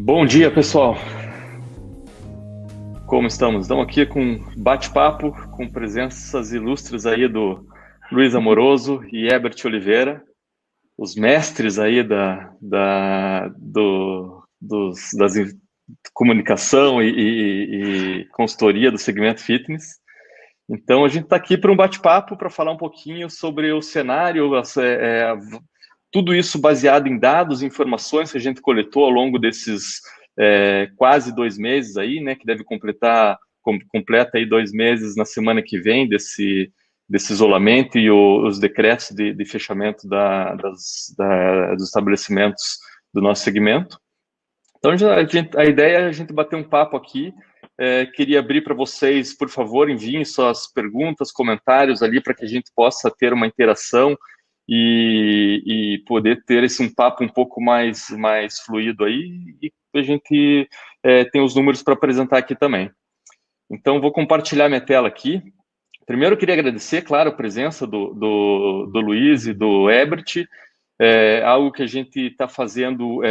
Bom dia, pessoal. Como estamos? Estamos aqui com um bate-papo com presenças ilustres aí do Luiz Amoroso e Herbert Oliveira, os mestres aí das comunicação e consultoria do segmento fitness. Então, a gente está aqui para um bate-papo para falar um pouquinho sobre o cenário, tudo isso baseado em dados e informações que a gente coletou ao longo desses quase 2 meses aí, né, que deve completa aí 2 meses na semana que vem desse isolamento e os decretos de fechamento dos estabelecimentos do nosso segmento. Então, a ideia é a gente bater um papo aqui. Queria abrir para vocês, por favor, enviem suas perguntas, comentários ali para que a gente possa ter uma interação e poder ter um papo um pouco mais fluido aí, e a gente tem os números para apresentar aqui também. Então, vou compartilhar minha tela aqui. Primeiro, eu queria agradecer, claro, a presença do Luiz e do Herbert, algo que a gente está fazendo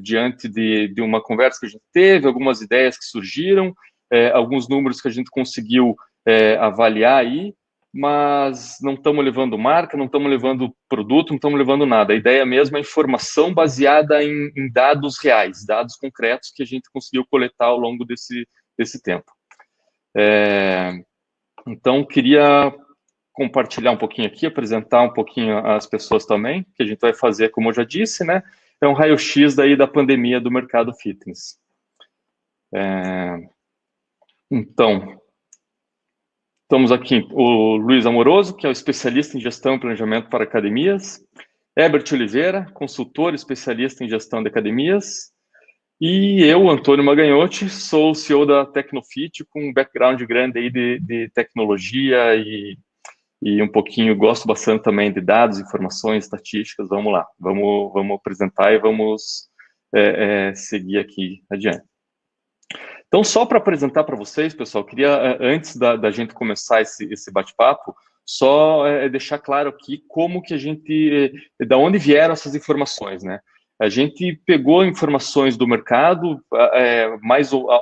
diante de uma conversa que a gente teve, algumas ideias que surgiram, alguns números que a gente conseguiu avaliar aí, mas não estamos levando marca, não estamos levando produto, não estamos levando nada. A ideia mesmo é informação baseada em dados reais, dados concretos que a gente conseguiu coletar ao longo desse tempo. Então, queria compartilhar um pouquinho aqui, apresentar um pouquinho as pessoas também, que a gente vai fazer, como eu já disse, né? É um raio-x daí da pandemia do mercado fitness. Então, estamos aqui, o Luiz Amoroso, que é o especialista em gestão e planejamento para academias, Herbert Oliveira, consultor especialista em gestão de academias, e eu, Antônio Maganhotti, sou o CEO da Tecnofit, com um background grande aí de tecnologia e um pouquinho, gosto bastante também de dados, informações, estatísticas. Vamos lá, vamos apresentar e vamos seguir aqui adiante. Então, só para apresentar para vocês, pessoal, queria, antes da gente começar esse bate-papo, só deixar claro aqui como que a gente, da onde vieram essas informações, né? A gente pegou informações do mercado,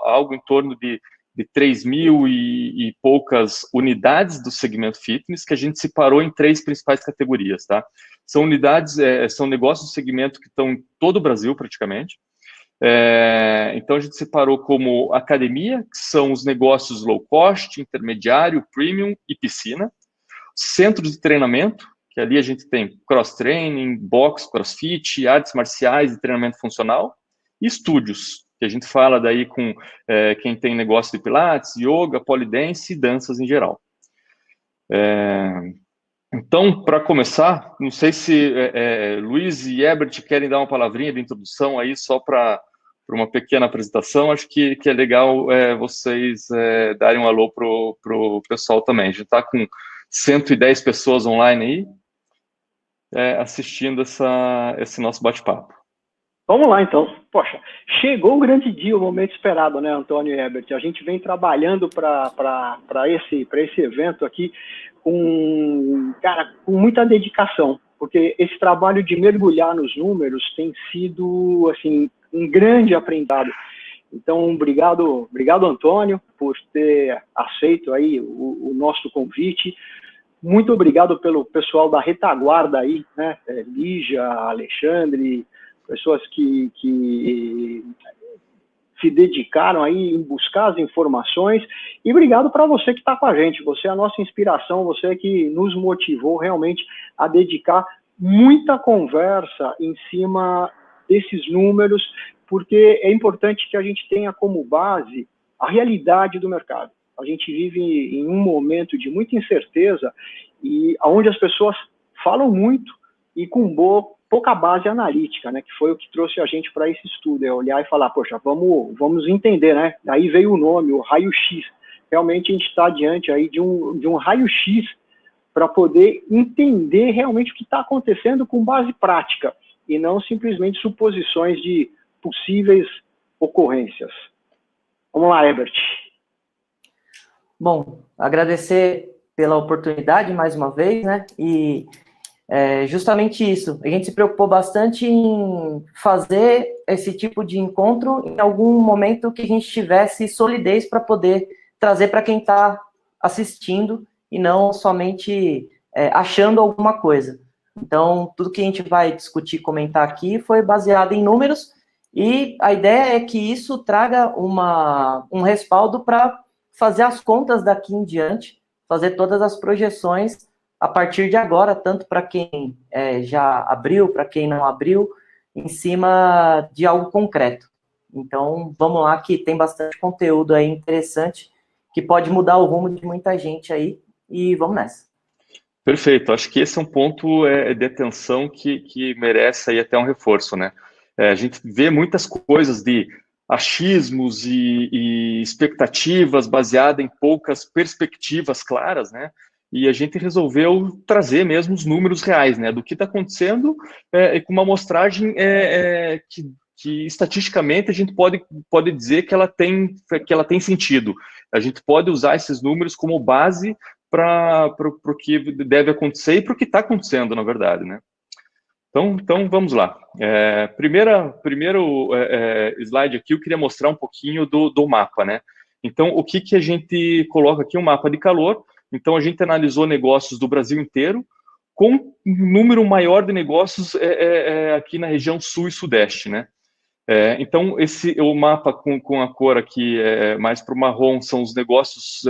algo em torno de 3 mil e poucas unidades do segmento fitness, que a gente separou em 3 principais categorias, tá? São unidades, são negócios do segmento que estão em todo o Brasil, praticamente. Então, a gente separou como academia, que são os negócios low cost, intermediário, premium e piscina. Centros de treinamento, que ali a gente tem cross-training, box, crossfit, artes marciais e treinamento funcional. E estúdios, que a gente fala daí com quem tem negócio de pilates, yoga, polidense e danças em geral. Então, para começar, não sei se Luiz e Herbert querem dar uma palavrinha de introdução aí, só para uma pequena apresentação. Acho que é legal vocês darem um alô para o pessoal também. A gente está com 110 pessoas online aí, assistindo esse nosso bate-papo. Vamos lá, então. Poxa, chegou o grande dia, o momento esperado, né, Antônio e Herbert? A gente vem trabalhando para esse evento aqui com muita dedicação, porque esse trabalho de mergulhar nos números tem sido, assim, um grande aprendizado. Então, obrigado, Antônio, por ter aceito aí o nosso convite. Muito obrigado pelo pessoal da retaguarda aí, né? Lígia, Alexandre, pessoas que se dedicaram aí em buscar as informações, e obrigado para você que está com a gente. Você é a nossa inspiração, você que nos motivou realmente a dedicar muita conversa em cima desses números, porque é importante que a gente tenha como base a realidade do mercado. A gente vive em um momento de muita incerteza, e onde as pessoas falam muito e com pouca base analítica, né, que foi o que trouxe a gente para esse estudo, é olhar e falar, poxa, vamos entender, né? Daí veio o nome, o raio-x. Realmente a gente está diante aí de um raio-x para poder entender realmente o que está acontecendo com base prática, e não simplesmente suposições de possíveis ocorrências. Vamos lá, Herbert. Bom, agradecer pela oportunidade mais uma vez, né? E justamente isso. A gente se preocupou bastante em fazer esse tipo de encontro em algum momento que a gente tivesse solidez para poder trazer para quem está assistindo e não somente achando alguma coisa. Então, tudo que a gente vai discutir, comentar aqui, foi baseado em números, e a ideia é que isso traga um respaldo para fazer as contas daqui em diante, fazer todas as projeções a partir de agora, tanto para quem já abriu, para quem não abriu, em cima de algo concreto. Então, vamos lá, que tem bastante conteúdo aí interessante, que pode mudar o rumo de muita gente aí, e vamos nessa. Perfeito, acho que esse é um ponto de atenção que merece aí até um reforço, né? A gente vê muitas coisas de achismos e expectativas baseadas em poucas perspectivas claras, né? E a gente resolveu trazer mesmo os números reais, né? Do que está acontecendo com uma amostragem que estatisticamente a gente pode dizer que ela tem sentido. A gente pode usar esses números como base para o que deve acontecer e para o que está acontecendo, na verdade, né? Então vamos lá. Primeiro slide aqui, eu queria mostrar um pouquinho do mapa, né? Então, o que a gente coloca aqui? Um mapa de calor. Então, a gente analisou negócios do Brasil inteiro, com um número maior de negócios aqui na região sul e sudeste, né? Então, o mapa com a cor aqui mais para o marrom são os negócios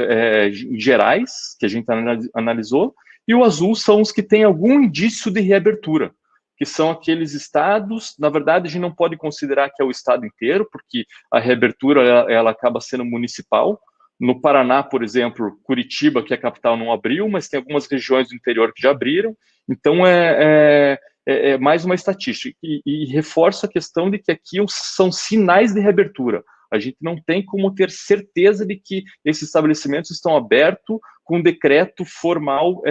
gerais que a gente analisou, e o azul são os que têm algum indício de reabertura, que são aqueles estados. Na verdade, a gente não pode considerar que é o estado inteiro, porque a reabertura ela acaba sendo municipal. No Paraná, por exemplo, Curitiba, que é a capital, não abriu, mas tem algumas regiões do interior que já abriram. Então, é mais uma estatística, e reforço a questão de que aqui são sinais de reabertura. A gente não tem como ter certeza de que esses estabelecimentos estão abertos com decreto formal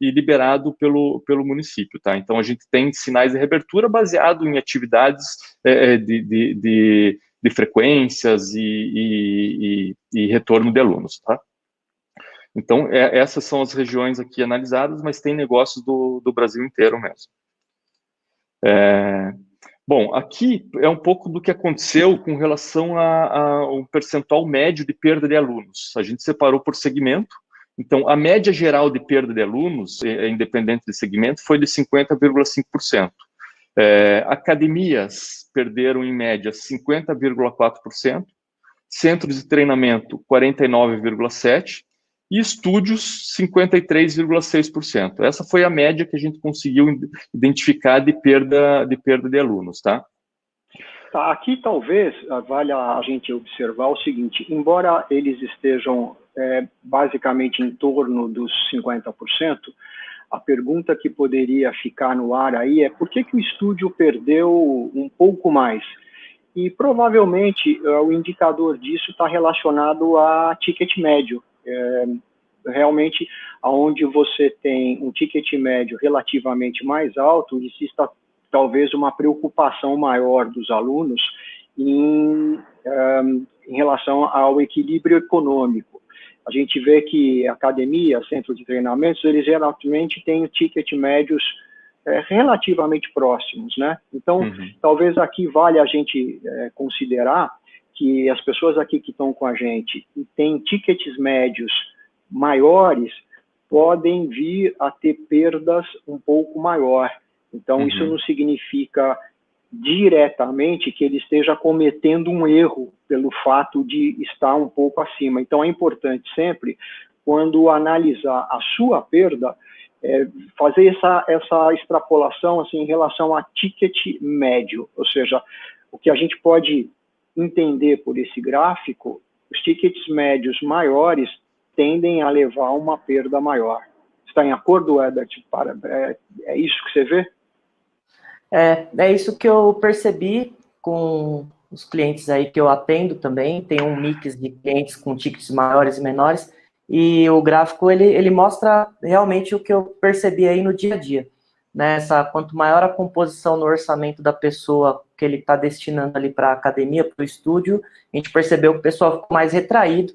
e liberado pelo município, tá? Então, a gente tem sinais de reabertura baseado em atividades de frequências e retorno de alunos, tá? Então, essas são as regiões aqui analisadas, mas tem negócios do Brasil inteiro mesmo. Bom, aqui é um pouco do que aconteceu com relação ao percentual médio de perda de alunos. A gente separou por segmento. Então, a média geral de perda de alunos, independente de segmento, foi de 50,5%. Academias perderam, em média, 50,4%. Centros de treinamento, 49,7%. E estúdios, 53,6%. Essa foi a média que a gente conseguiu identificar de perda de alunos, tá? Tá, aqui talvez valha a gente observar o seguinte: embora eles estejam basicamente em torno dos 50%, a pergunta que poderia ficar no ar aí é por que o estúdio perdeu um pouco mais? E provavelmente o indicador disso está relacionado a ticket médio. Realmente, onde você tem um ticket médio relativamente mais alto, existe talvez uma preocupação maior dos alunos em relação ao equilíbrio econômico. A gente vê que academia, centro de treinamentos, eles geralmente têm ticket médios relativamente próximos, né? Então, talvez aqui vale a gente considerar que as pessoas aqui que estão com a gente e têm tickets médios maiores podem vir a ter perdas um pouco maior. Então, isso não significa diretamente que ele esteja cometendo um erro pelo fato de estar um pouco acima. Então, é importante sempre, quando analisar a sua perda, fazer essa extrapolação assim, em relação a ticket médio, ou seja, o que a gente pode entender por esse gráfico, os tickets médios maiores tendem a levar uma perda maior. Está em acordo, Herbert? É isso que você vê? É isso que eu percebi com os clientes aí que eu atendo também. Tem um mix de clientes com tickets maiores e menores, e o gráfico ele mostra realmente o que eu percebi aí no dia a dia. Né? Quanto maior a composição no orçamento da pessoa que ele está destinando ali para a academia, para o estúdio, a gente percebeu que o pessoal ficou mais retraído,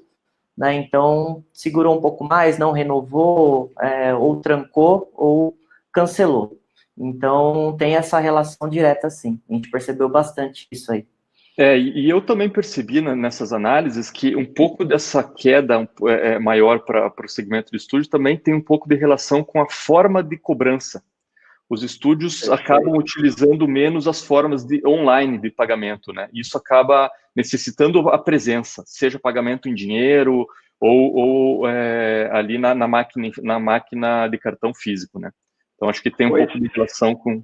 né? Então segurou um pouco mais, não renovou, ou trancou, ou cancelou. Então, tem essa relação direta, sim. A gente percebeu bastante isso aí. E eu também percebi nessas análises que um pouco dessa queda maior para o segmento do estúdio também tem um pouco de relação com a forma de cobrança. Os estúdios acabam utilizando menos as formas online de pagamento, né? Isso acaba necessitando a presença, seja pagamento em dinheiro ou ali na máquina de cartão físico, né? Então, acho que tem um pouco de relação com...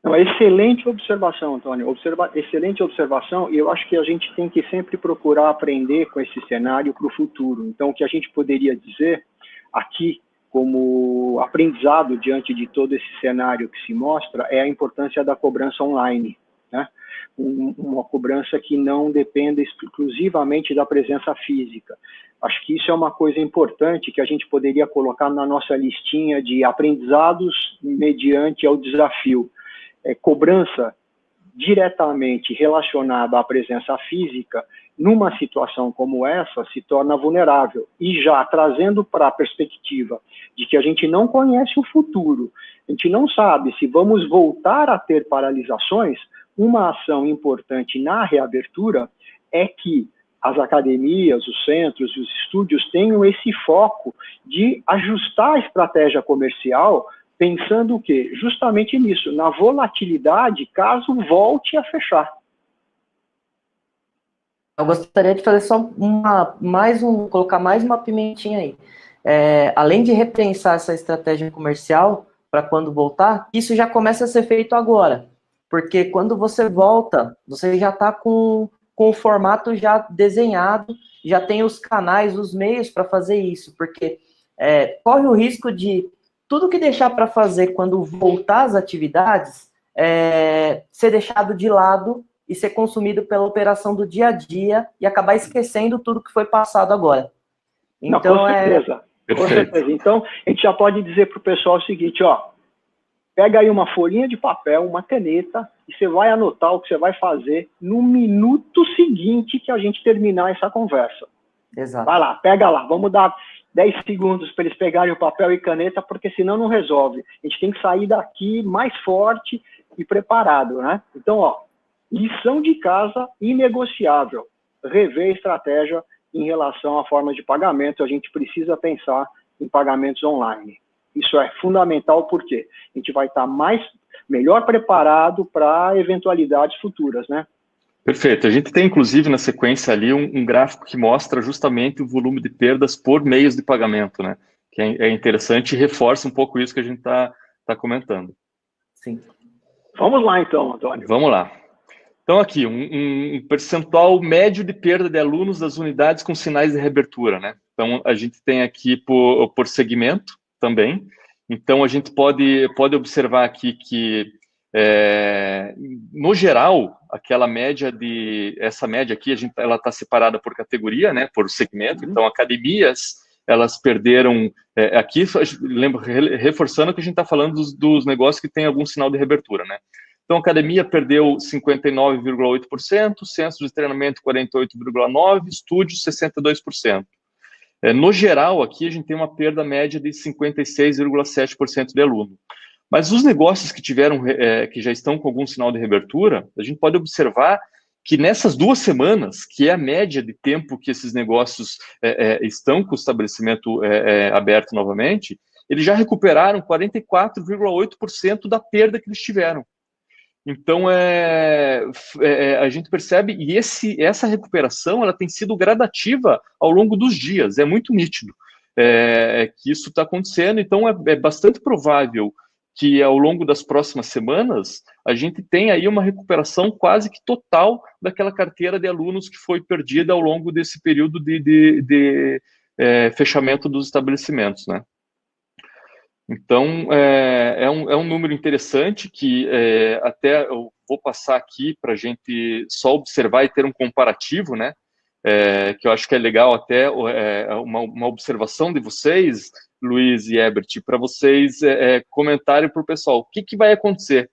Não, excelente observação, Antônio. Excelente observação, e eu acho que a gente tem que sempre procurar aprender com esse cenário para o futuro. Então, o que a gente poderia dizer aqui, como aprendizado diante de todo esse cenário que se mostra, é a importância da cobrança online, né? Uma cobrança que não dependa exclusivamente da presença física. Acho que isso é uma coisa importante que a gente poderia colocar na nossa listinha de aprendizados mediante ao desafio. Cobrança diretamente relacionada à presença física, numa situação como essa, se torna vulnerável. E já trazendo para a perspectiva de que a gente não conhece o futuro, a gente não sabe se vamos voltar a ter paralisações, uma ação importante na reabertura é que as academias, os centros e os estúdios tenham esse foco de ajustar a estratégia comercial pensando o quê? Justamente nisso, na volatilidade, caso volte a fechar. Eu gostaria de fazer só colocar mais uma pimentinha aí. Além de repensar essa estratégia comercial para quando voltar, isso já começa a ser feito agora. Porque quando você volta, você já está com o formato já desenhado, já tem os canais, os meios para fazer isso. Porque corre o risco de tudo que deixar para fazer quando voltar às atividades ser deixado de lado e ser consumido pela operação do dia a dia e acabar esquecendo tudo que foi passado agora. Então, com certeza. Com certeza. Então, a gente já pode dizer para o pessoal o seguinte, ó, pega aí uma folhinha de papel, uma caneta, e você vai anotar o que você vai fazer no minuto seguinte que a gente terminar essa conversa. Exato. Vai lá, pega lá, vamos dar 10 segundos para eles pegarem o papel e caneta, porque senão não resolve. A gente tem que sair daqui mais forte e preparado, né? Então, ó, lição de casa inegociável. Rever a estratégia em relação à forma de pagamento. A gente precisa pensar em pagamentos online. Isso é fundamental porque a gente vai estar melhor preparado para eventualidades futuras, né? Perfeito. A gente tem, inclusive, na sequência ali, um gráfico que mostra justamente o volume de perdas por meios de pagamento, né? Que é interessante e reforça um pouco isso que a gente está comentando. Sim. Vamos lá, então, Antônio. Vamos lá. Então, aqui, um percentual médio de perda de alunos das unidades com sinais de reabertura, né? Então, a gente tem aqui por segmento também. Então, a gente pode observar aqui que, no geral, essa média aqui, ela está separada por categoria, né? Por segmento. Então, academias, elas perderam... aqui, reforçando que a gente está falando dos negócios que tem algum sinal de reabertura, né? Então, a academia perdeu 59,8%, centros de treinamento 48,9%, estúdios 62%. No geral, aqui a gente tem uma perda média de 56,7% de aluno. Mas os negócios que que já estão com algum sinal de reabertura, a gente pode observar que nessas 2 semanas, que é a média de tempo que esses negócios estão com o estabelecimento aberto novamente, eles já recuperaram 44,8% da perda que eles tiveram. Então, a gente percebe, e essa recuperação ela tem sido gradativa ao longo dos dias, é muito nítido que isso está acontecendo, então é bastante provável que ao longo das próximas semanas a gente tenha aí uma recuperação quase que total daquela carteira de alunos que foi perdida ao longo desse período de fechamento dos estabelecimentos, né? Então, é um número interessante que até eu vou passar aqui para a gente só observar e ter um comparativo, né? Que eu acho que é legal até uma observação de vocês, Luiz e Herbert, para vocês comentarem para o pessoal o que vai acontecer.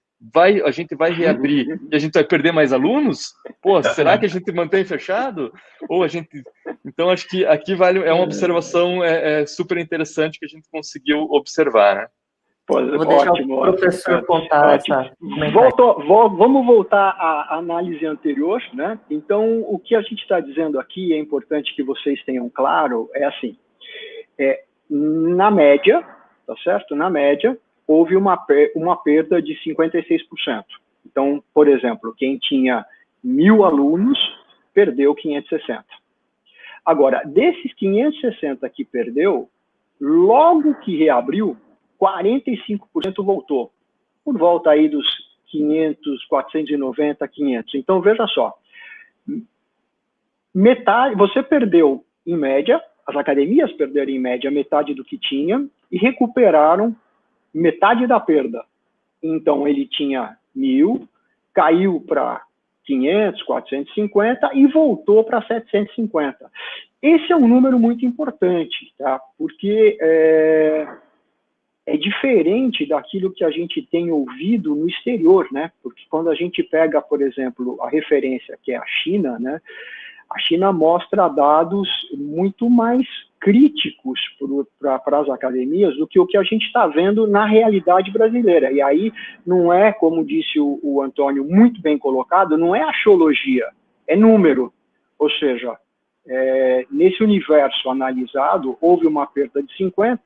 A gente vai reabrir e a gente vai perder mais alunos? Pô, será que a gente mantém fechado? Ou a gente... Então, acho que aqui é uma observação super interessante que a gente conseguiu observar, né? Vou deixar o professor contar essa. Vamos voltar à análise anterior, né? Então, o que a gente está dizendo aqui, é importante que vocês tenham claro, é assim, na média, tá certo? Na média, houve uma perda de 56%. Então, por exemplo, quem tinha 1.000 alunos, perdeu 560. Agora, desses 560 que perdeu, logo que reabriu, 45% voltou, por volta aí dos 500, 490, 500. Então, veja só, metade, você perdeu, em média, as academias perderam, em média, metade do que tinha e recuperaram metade da perda. Então, ele tinha 1.000, caiu para 500, 450 e voltou para 750. Esse é um número muito importante, tá? Porque é diferente daquilo que a gente tem ouvido no exterior, né? Porque quando a gente pega, por exemplo, a referência que é a China, né? A China mostra dados muito mais críticos para as academias do que o que a gente está vendo na realidade brasileira. E aí não é, como disse o Antônio, muito bem colocado, não é axiologia, é número. Ou seja, nesse universo analisado, houve uma perda de 50%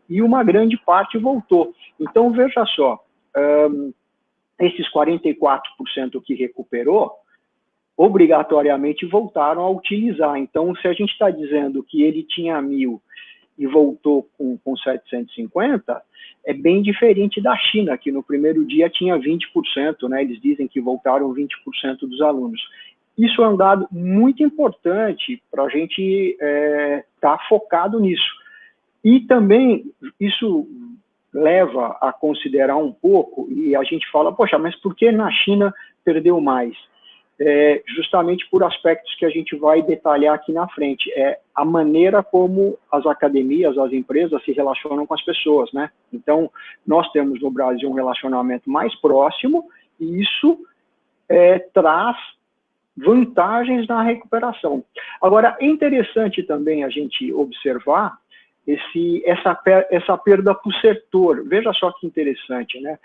e uma grande parte voltou. Então, veja só, esses 44% que recuperou, obrigatoriamente voltaram a utilizar. Então, se a gente está dizendo que ele tinha 1.000 e voltou com 750, é bem diferente da China, que no primeiro dia tinha 20%, né? Eles dizem que voltaram 20% dos alunos. Isso é um dado muito importante para a gente estar focado nisso. E também isso leva a considerar um pouco, e a gente fala, poxa, mas por que na China perdeu mais? Justamente por aspectos que a gente vai detalhar aqui na frente. É a maneira como as academias, as empresas se relacionam com as pessoas, né? Então, nós temos no Brasil um relacionamento mais próximo, e isso traz vantagens na recuperação. Agora, é interessante também a gente observar essa perda por setor. Veja só que interessante, né?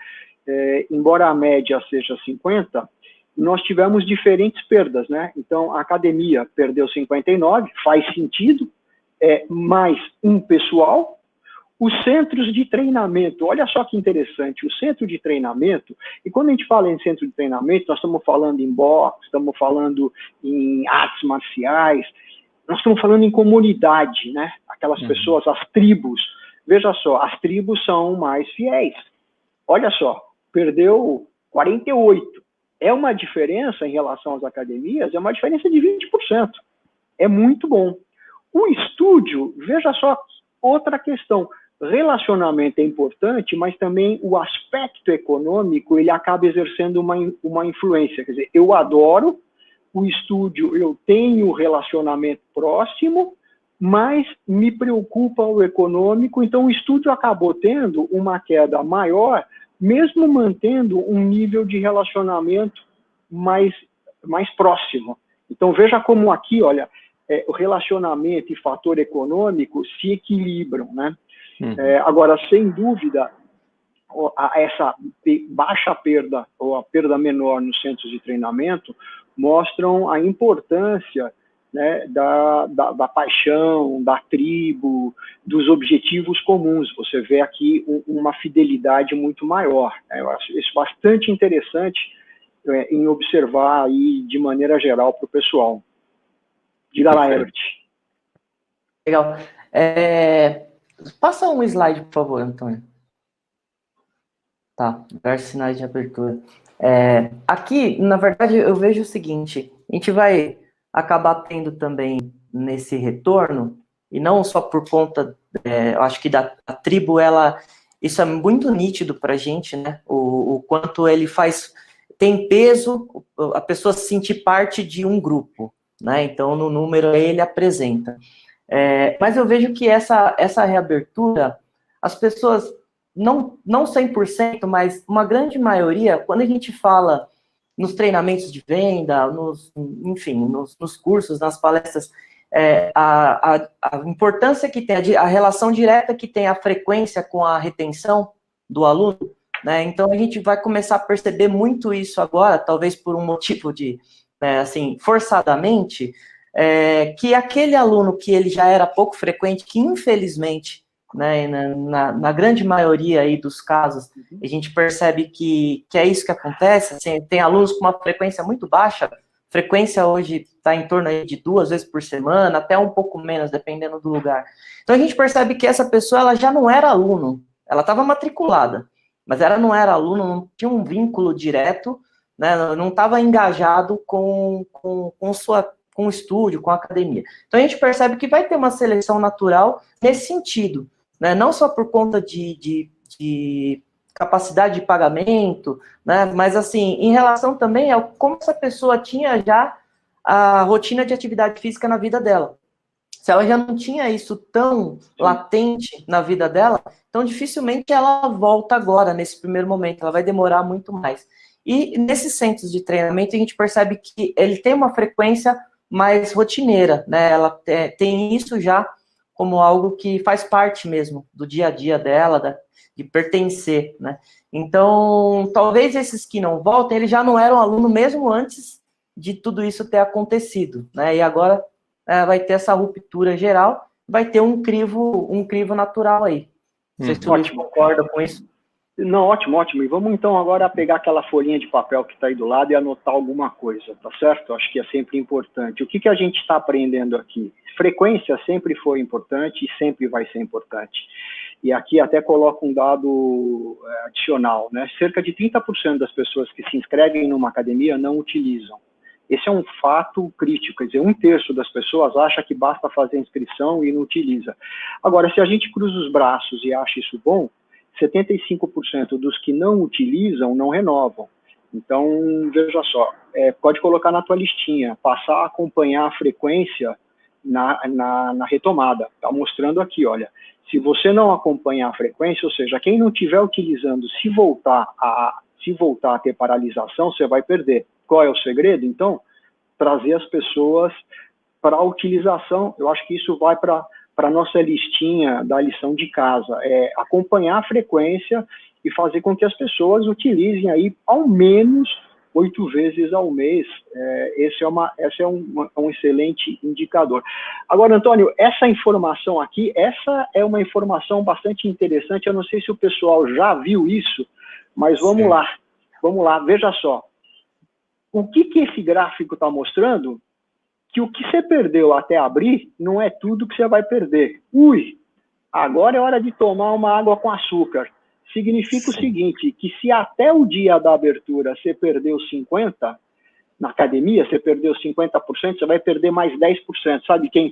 Embora a média seja 50%, nós tivemos diferentes perdas, né? Então, a academia perdeu 59%, faz sentido, mais um pessoal. Os centros de treinamento, olha só que interessante, o centro de treinamento, e quando a gente fala em centro de treinamento, nós estamos falando em boxe, estamos falando em artes marciais, nós estamos falando em comunidade, né? Aquelas pessoas, as tribos. Veja só, as tribos são mais fiéis. Olha só, perdeu 48%. É uma diferença em relação às academias, é uma diferença de 20%. É muito bom. O estúdio, veja só, outra questão. Relacionamento é importante, mas também o aspecto econômico, ele acaba exercendo uma influência. Quer dizer, eu adoro o estúdio, eu tenho relacionamento próximo, mas me preocupa o econômico, então o estúdio acabou tendo uma queda maior, mesmo mantendo um nível de relacionamento mais próximo. Então, veja como aqui, olha, o relacionamento e fator econômico se equilibram, né? Agora, sem dúvida, essa baixa perda, ou a perda menor nos centros de treinamento, mostram a importância, né, da paixão, da tribo, dos objetivos comuns. Você vê aqui uma fidelidade muito maior. Eu acho isso bastante interessante em observar aí de maneira geral para o pessoal. Diga lá, Herbert. Legal. Passa um slide, por favor, Antônio. Tá, diversos sinais de abertura. Aqui, na verdade, eu vejo o seguinte, a gente vai acabar tendo também nesse retorno, e não só por conta, eu acho que da tribo, isso é muito nítido para a gente, né? O quanto ele tem peso, a pessoa se sentir parte de um grupo, né? Então, no número ele apresenta. Mas eu vejo que essa reabertura, as pessoas, não 100%, mas uma grande maioria, quando a gente fala nos treinamentos de venda, enfim, nos cursos, nas palestras, a importância que tem, a relação direta que tem a frequência com a retenção, do aluno, né? Então, a gente vai começar a perceber muito isso agora, talvez por um motivo de, né, assim, forçadamente, que aquele aluno que ele já era pouco frequente, que infelizmente, né, na grande maioria aí dos casos, a gente percebe que é isso que acontece, assim, tem alunos com uma frequência muito baixa, frequência hoje está em torno aí de 2 vezes por semana, até um pouco menos, dependendo do lugar. Então a gente percebe que essa pessoa ela já não era aluno, ela estava matriculada, mas ela não era aluno, não tinha um vínculo direto, né, não estava engajado com o estúdio, com a academia. Então a gente percebe que vai ter uma seleção natural nesse sentido, né, não só por conta de capacidade de pagamento, né, mas assim, em relação também a como essa pessoa tinha já a rotina de atividade física na vida dela. Se ela já não tinha isso tão latente na vida dela, então dificilmente ela volta agora, nesse primeiro momento, ela vai demorar muito mais. E nesses centros de treinamento, a gente percebe que ele tem uma frequência mais rotineira, né? Ela tem isso já como algo que faz parte mesmo do dia a dia dela, de pertencer, né? Então, talvez esses que não voltem, eles já não eram aluno mesmo antes de tudo isso ter acontecido, né? E agora vai ter essa ruptura geral, vai ter um crivo natural aí. Não sei se o Luiz concorda com isso. Não, ótimo, ótimo. E vamos então agora pegar aquela folhinha de papel que está aí do lado e anotar alguma coisa, tá certo? Acho que é sempre importante. O que a gente está aprendendo aqui? Frequência sempre foi importante e sempre vai ser importante. E aqui até coloco um dado adicional, né? Cerca de 30% das pessoas que se inscrevem numa academia não utilizam. Esse é um fato crítico, quer dizer, 1/3 das pessoas acha que basta fazer inscrição e não utiliza. Agora, se a gente cruza os braços e acha isso bom, 75% dos que não utilizam não renovam. Então, veja só, pode colocar na tua listinha, passar a acompanhar a frequência na retomada. Está mostrando aqui, olha, se você não acompanhar a frequência, ou seja, quem não estiver utilizando, se voltar a ter paralisação, você vai perder. Qual é o segredo? Então, trazer as pessoas para a utilização. Eu acho que isso vai para a nossa listinha da lição de casa, acompanhar a frequência e fazer com que as pessoas utilizem aí ao menos 8 vezes ao mês. Esse é um excelente indicador. Agora, Antônio, essa informação aqui, essa é uma informação bastante interessante. Eu não sei se o pessoal já viu isso, mas vamos lá. Vamos lá, veja só. O que esse gráfico está mostrando? Que o que você perdeu até abrir não é tudo que você vai perder. Agora é hora de tomar uma água com açúcar. Significa o seguinte, que se até o dia da abertura você perdeu 50%, na academia você perdeu 50%, você vai perder mais 10%. Sabe quem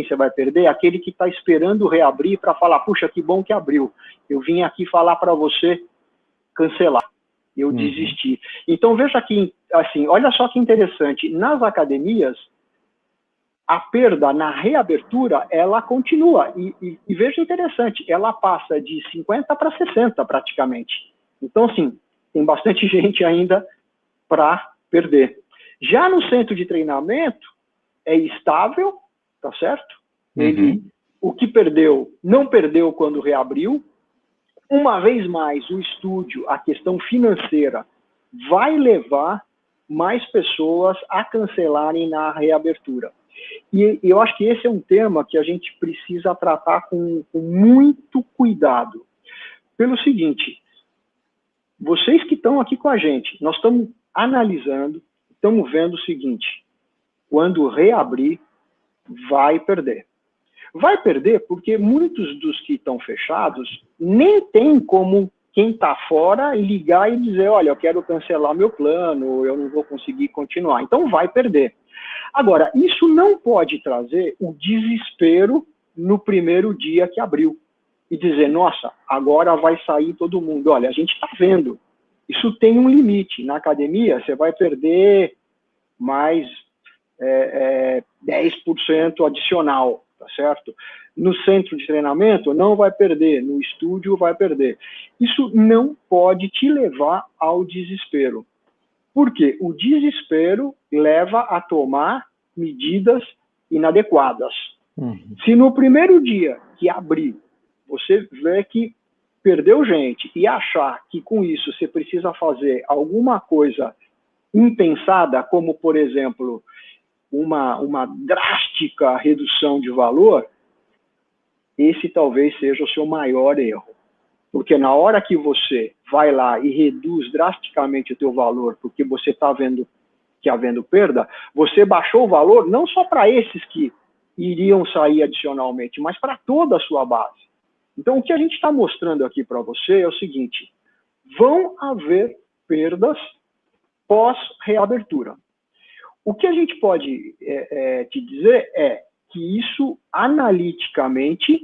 você vai perder? Aquele que está esperando reabrir para falar, puxa, que bom que abriu. Eu vim aqui falar para você cancelar. Eu desisti. Então, veja aqui, assim, olha só que interessante. Nas academias, a perda na reabertura, ela continua. E veja interessante, ela passa de 50 para 60 praticamente. Então, assim, tem bastante gente ainda para perder. Já no centro de treinamento, é estável, tá certo? O que perdeu, não perdeu quando reabriu. Uma vez mais, o estúdio, a questão financeira, vai levar mais pessoas a cancelarem na reabertura. E eu acho que esse é um tema que a gente precisa tratar com muito cuidado. Pelo seguinte, vocês que estão aqui com a gente, nós estamos analisando, estamos vendo o seguinte, quando reabrir, vai perder. Vai perder porque muitos dos que estão fechados nem tem como quem está fora ligar e dizer, olha, eu quero cancelar meu plano, eu não vou conseguir continuar. Então vai perder. Agora, isso não pode trazer o desespero no primeiro dia que abriu. E dizer, nossa, agora vai sair todo mundo. Olha, a gente está vendo. Isso tem um limite. Na academia, você vai perder mais 10% adicional. Tá certo? No centro de treinamento não vai perder, no estúdio vai perder. Isso não pode te levar ao desespero. Por quê? O desespero leva a tomar medidas inadequadas. Se no primeiro dia que abrir, você vê que perdeu gente e achar que com isso você precisa fazer alguma coisa impensada, como, por exemplo, uma drástica redução de valor, esse talvez seja o seu maior erro. Porque na hora que você vai lá e reduz drasticamente o teu valor, porque você está vendo que havendo perda, você baixou o valor não só para esses que iriam sair adicionalmente, mas para toda a sua base. Então, o que a gente está mostrando aqui para você é o seguinte: vão haver perdas pós-reabertura. O que a gente pode te dizer é que isso, analiticamente,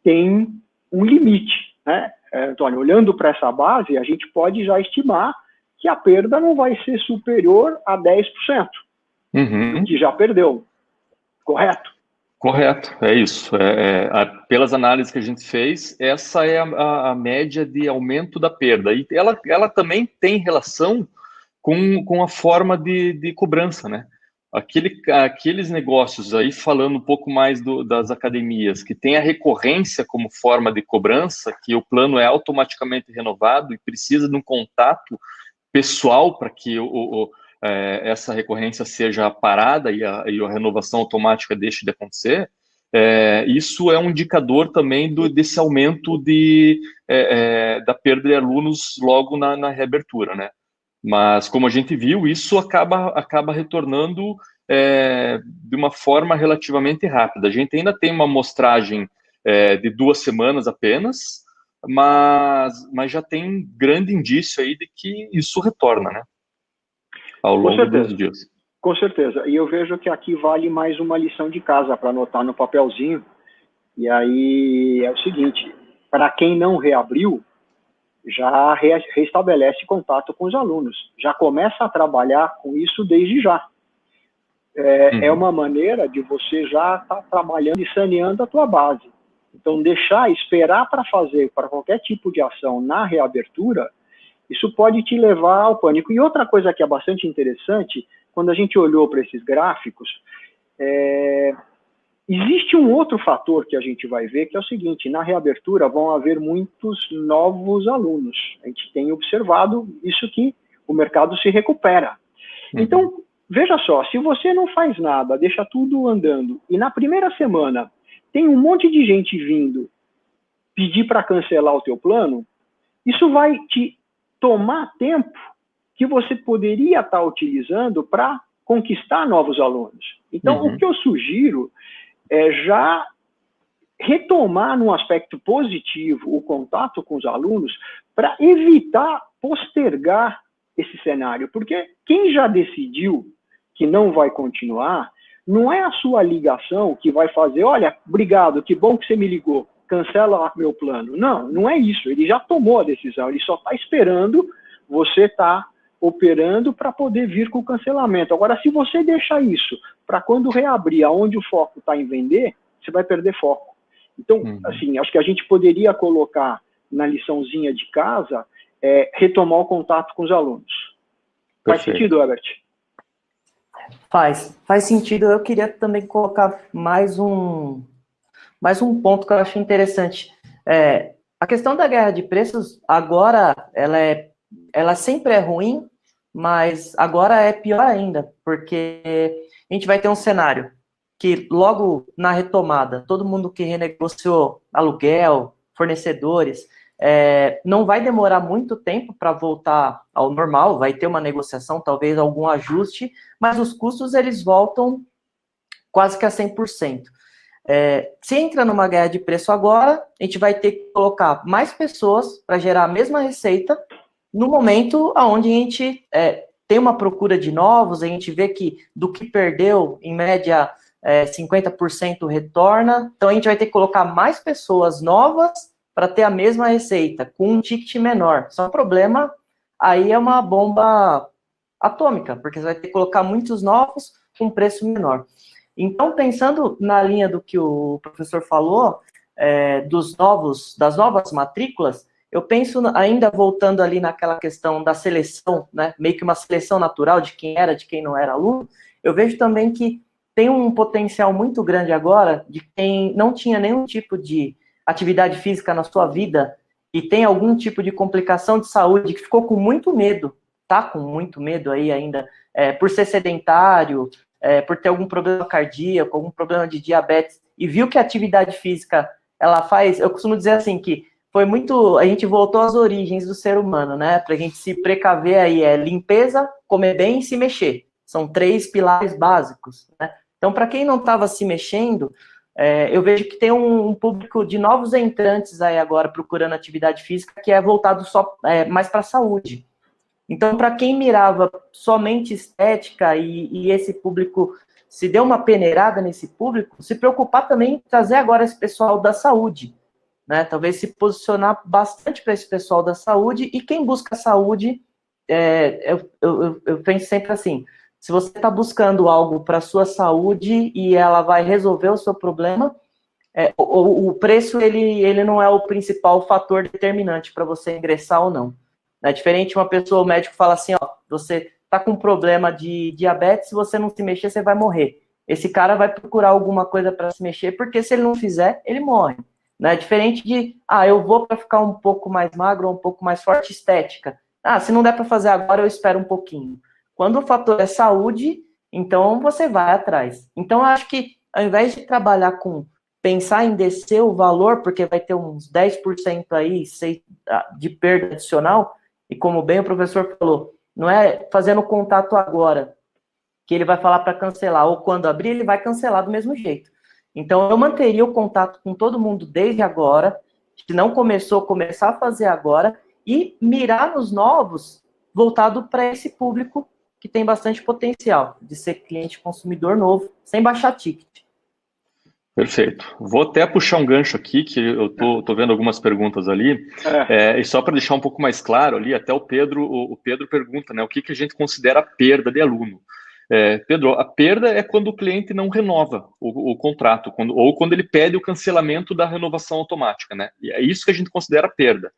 tem um limite, né? Antônio, olhando para essa base, a gente pode já estimar que a perda não vai ser superior a 10% do que já perdeu, correto? Correto, é isso. Pelas análises que a gente fez, essa é a média de aumento da perda. E ela também tem relação com a forma de cobrança, né? Aqueles negócios aí, falando um pouco mais das academias, que tem a recorrência como forma de cobrança, que o plano é automaticamente renovado e precisa de um contato pessoal para que essa recorrência seja parada e a renovação automática deixe de acontecer, isso é um indicador também desse aumento da perda de alunos logo na reabertura, né? Mas, como a gente viu, isso acaba retornando de uma forma relativamente rápida. A gente ainda tem uma amostragem de 2 semanas apenas, mas já tem um grande indício aí de que isso retorna, né? Ao longo dos dias. Com certeza. E eu vejo que aqui vale mais uma lição de casa para anotar no papelzinho. E aí é o seguinte: para quem não reabriu, já restabelece contato com os alunos. Já começa a trabalhar com isso desde já. É uma maneira de você já estar trabalhando e saneando a tua base. Então, esperar para fazer para qualquer tipo de ação na reabertura, isso pode te levar ao pânico. E outra coisa que é bastante interessante, quando a gente olhou para esses gráficos, existe um outro fator que a gente vai ver, que é o seguinte: na reabertura vão haver muitos novos alunos. A gente tem observado isso, que o mercado se recupera. Então, veja só, se você não faz nada, deixa tudo andando, e na primeira semana tem um monte de gente vindo pedir para cancelar o teu plano, isso vai te tomar tempo que você poderia estar utilizando para conquistar novos alunos. Então, o que eu sugiro é já retomar, num aspecto positivo, o contato com os alunos para evitar postergar esse cenário. Porque quem já decidiu que não vai continuar, não é a sua ligação que vai fazer: olha, obrigado, que bom que você me ligou, cancela meu plano. Não, não é isso. Ele já tomou a decisão, ele só está esperando você estar operando para poder vir com o cancelamento. Agora, se você deixar isso para quando reabrir, aonde o foco está em vender, você vai perder foco. Então, assim, acho que a gente poderia colocar na liçãozinha de casa, retomar o contato com os alunos. Faz sentido, Herbert? Faz sentido. Eu queria também colocar mais um ponto que eu acho interessante. A questão da guerra de preços, agora, ela sempre é ruim, mas agora é pior ainda, porque a gente vai ter um cenário que logo na retomada, todo mundo que renegociou aluguel, fornecedores, não vai demorar muito tempo para voltar ao normal, vai ter uma negociação, talvez algum ajuste, mas os custos eles voltam quase que a 100%. Se entra numa guerra de preço agora, a gente vai ter que colocar mais pessoas para gerar a mesma receita no momento onde a gente tem uma procura de novos, a gente vê que do que perdeu, em média, 50% retorna. Então, a gente vai ter que colocar mais pessoas novas para ter a mesma receita, com um ticket menor. Só o problema, aí é uma bomba atômica, porque você vai ter que colocar muitos novos com preço menor. Então, pensando na linha do que o professor falou, das novas matrículas, eu penso, ainda voltando ali naquela questão da seleção, né, meio que uma seleção natural de quem era, de quem não era aluno, eu vejo também que tem um potencial muito grande agora de quem não tinha nenhum tipo de atividade física na sua vida e tem algum tipo de complicação de saúde, que ficou com muito medo, tá com muito medo aí ainda, por ser sedentário, por ter algum problema cardíaco, algum problema de diabetes, e viu que a atividade física, ela faz, eu costumo dizer assim, que foi muito, a gente voltou às origens do ser humano, né, pra gente se precaver aí, limpeza, comer bem e se mexer, são 3 pilares básicos, né, então para quem não estava se mexendo, eu vejo que tem um público de novos entrantes aí agora procurando atividade física que é voltado só mais para a saúde. Então, para quem mirava somente estética e esse público se deu uma peneirada nesse público, se preocupar também em trazer agora esse pessoal da saúde, né? Talvez se posicionar bastante para esse pessoal da saúde, e quem busca saúde, eu penso sempre assim, se você está buscando algo para a sua saúde e ela vai resolver o seu problema, o preço ele não é o principal fator determinante para você ingressar ou não. É diferente uma pessoa, o médico fala assim, ó, você está com problema de diabetes, se você não se mexer, você vai morrer. Esse cara vai procurar alguma coisa para se mexer, porque se ele não fizer, ele morre. Né? Diferente de, eu vou para ficar um pouco mais magro, ou um pouco mais forte, estética. Se não der para fazer agora, eu espero um pouquinho. Quando o fator é saúde, então você vai atrás. Então, eu acho que, ao invés de trabalhar com pensar em descer o valor, porque vai ter uns 10% aí de perda adicional, e como bem o professor falou, não é fazendo contato agora, que ele vai falar para cancelar, ou quando abrir, ele vai cancelar do mesmo jeito. Então, eu manteria o contato com todo mundo desde agora, se não começou, começar a fazer agora, e mirar nos novos, voltado para esse público que tem bastante potencial de ser cliente consumidor novo, sem baixar ticket. Perfeito. Vou até puxar um gancho aqui, que eu tô vendo algumas perguntas ali, e só para deixar um pouco mais claro ali, até o Pedro pergunta, né, o que a gente considera perda de aluno. Pedro, a perda é quando o cliente não renova o contrato, ou quando ele pede o cancelamento da renovação automática, né? E é isso que a gente considera perda.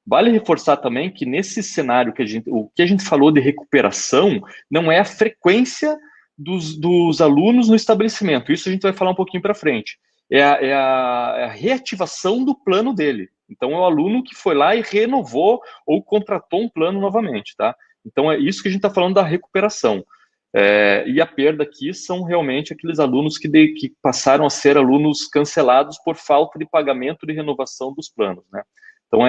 Vale reforçar também que nesse cenário o que a gente falou de recuperação não é a frequência dos alunos no estabelecimento. Isso a gente vai falar um pouquinho para frente. É a reativação do plano dele. Então, é o aluno que foi lá e renovou ou contratou um plano novamente, tá? Então, é isso que a gente está falando da recuperação. E a perda aqui são realmente aqueles alunos que passaram a ser alunos cancelados por falta de pagamento de renovação dos planos, né? Então,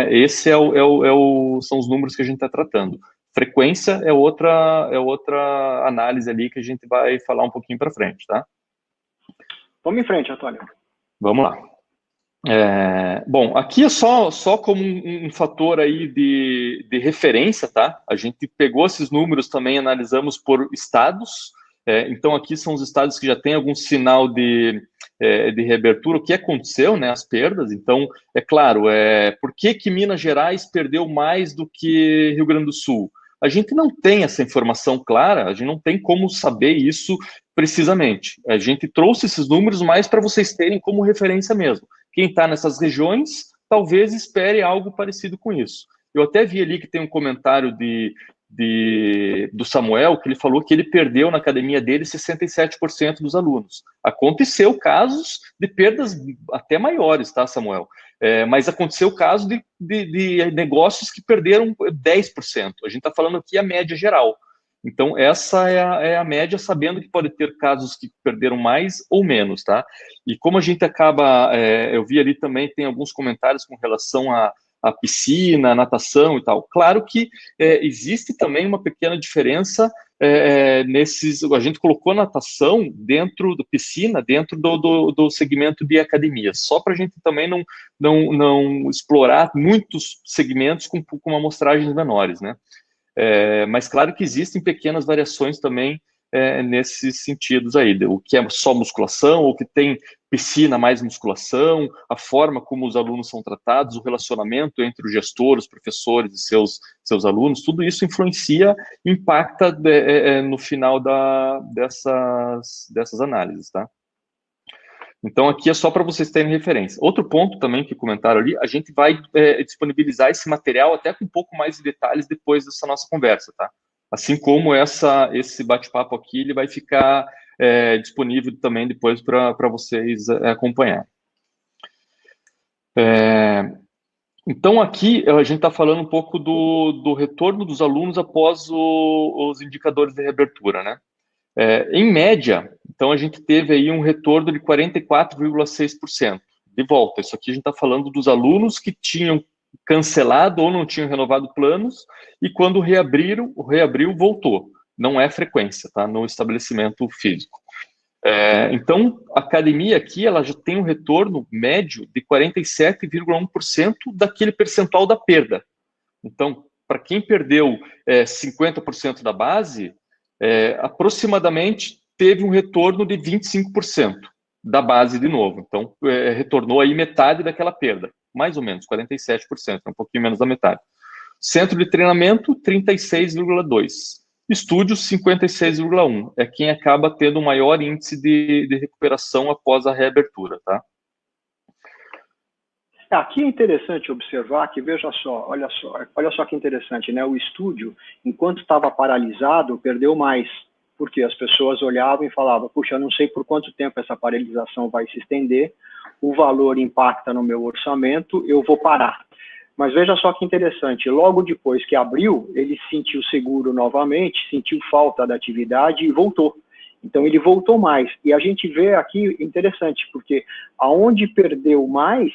são os números que a gente está tratando. Frequência é outra análise ali que a gente vai falar um pouquinho para frente, tá? Vamos em frente, Antônio. Vamos lá. Bom, aqui é só como um fator aí de referência, tá? A gente pegou esses números também, analisamos por estados. Então, aqui são os estados que já têm algum sinal de reabertura, o que aconteceu, né, as perdas. Então, é claro, por que Minas Gerais perdeu mais do que Rio Grande do Sul? A gente não tem essa informação clara, a gente não tem como saber isso precisamente. A gente trouxe esses números mais para vocês terem como referência mesmo. Quem está nessas regiões, talvez espere algo parecido com isso. Eu até vi ali que tem um comentário do Samuel, que ele falou que ele perdeu na academia dele 67% dos alunos. Aconteceu casos de perdas até maiores, tá, Samuel? Mas aconteceu o caso de negócios que perderam 10%. A gente está falando aqui a média geral. Então, essa é a média, sabendo que pode ter casos que perderam mais ou menos, tá? E como a gente acaba... eu vi ali também, tem alguns comentários com relação à piscina, natação e tal. Claro que existe também uma pequena diferença nesses... A gente colocou natação dentro da piscina, dentro do segmento de academia, só para a gente também não explorar muitos segmentos com amostragens menores, né? Mas claro que existem pequenas variações também nesses sentidos aí, o que é só musculação, ou que tem piscina mais musculação, a forma como os alunos são tratados, o relacionamento entre o gestor, os professores e seus alunos, tudo isso influencia, impacta no final dessas análises, tá? Então, aqui é só para vocês terem referência. Outro ponto também que comentaram ali, a gente vai disponibilizar esse material até com um pouco mais de detalhes depois dessa nossa conversa, tá? Assim como esse bate-papo aqui, ele vai ficar disponível também depois para vocês acompanhar. Então, aqui a gente está falando um pouco do retorno dos alunos após os indicadores de reabertura, né? Em média, então a gente teve aí um retorno de 44,6% de volta. Isso aqui a gente está falando dos alunos que tinham cancelado ou não tinham renovado planos e quando reabriu, voltou. Não é frequência, tá? No estabelecimento físico. Então, a academia aqui ela já tem um retorno médio de 47,1% daquele percentual da perda. Então, para quem perdeu 50% da base, aproximadamente teve um retorno de 25% da base de novo. Então, retornou aí metade daquela perda, mais ou menos, 47%, um pouquinho menos da metade. Centro de treinamento, 36,2%. Estúdio, 56,1%. É quem acaba tendo o maior índice de recuperação após a reabertura, tá? Aqui é interessante observar que, veja só, olha só que interessante, né? O estúdio, enquanto estava paralisado, perdeu mais, porque as pessoas olhavam e falavam, puxa, eu não sei por quanto tempo essa paralisação vai se estender, o valor impacta no meu orçamento, eu vou parar. Mas veja só que interessante, logo depois que abriu, ele sentiu seguro novamente, sentiu falta da atividade e voltou. Então ele voltou mais. E a gente vê aqui, interessante, porque aonde perdeu mais,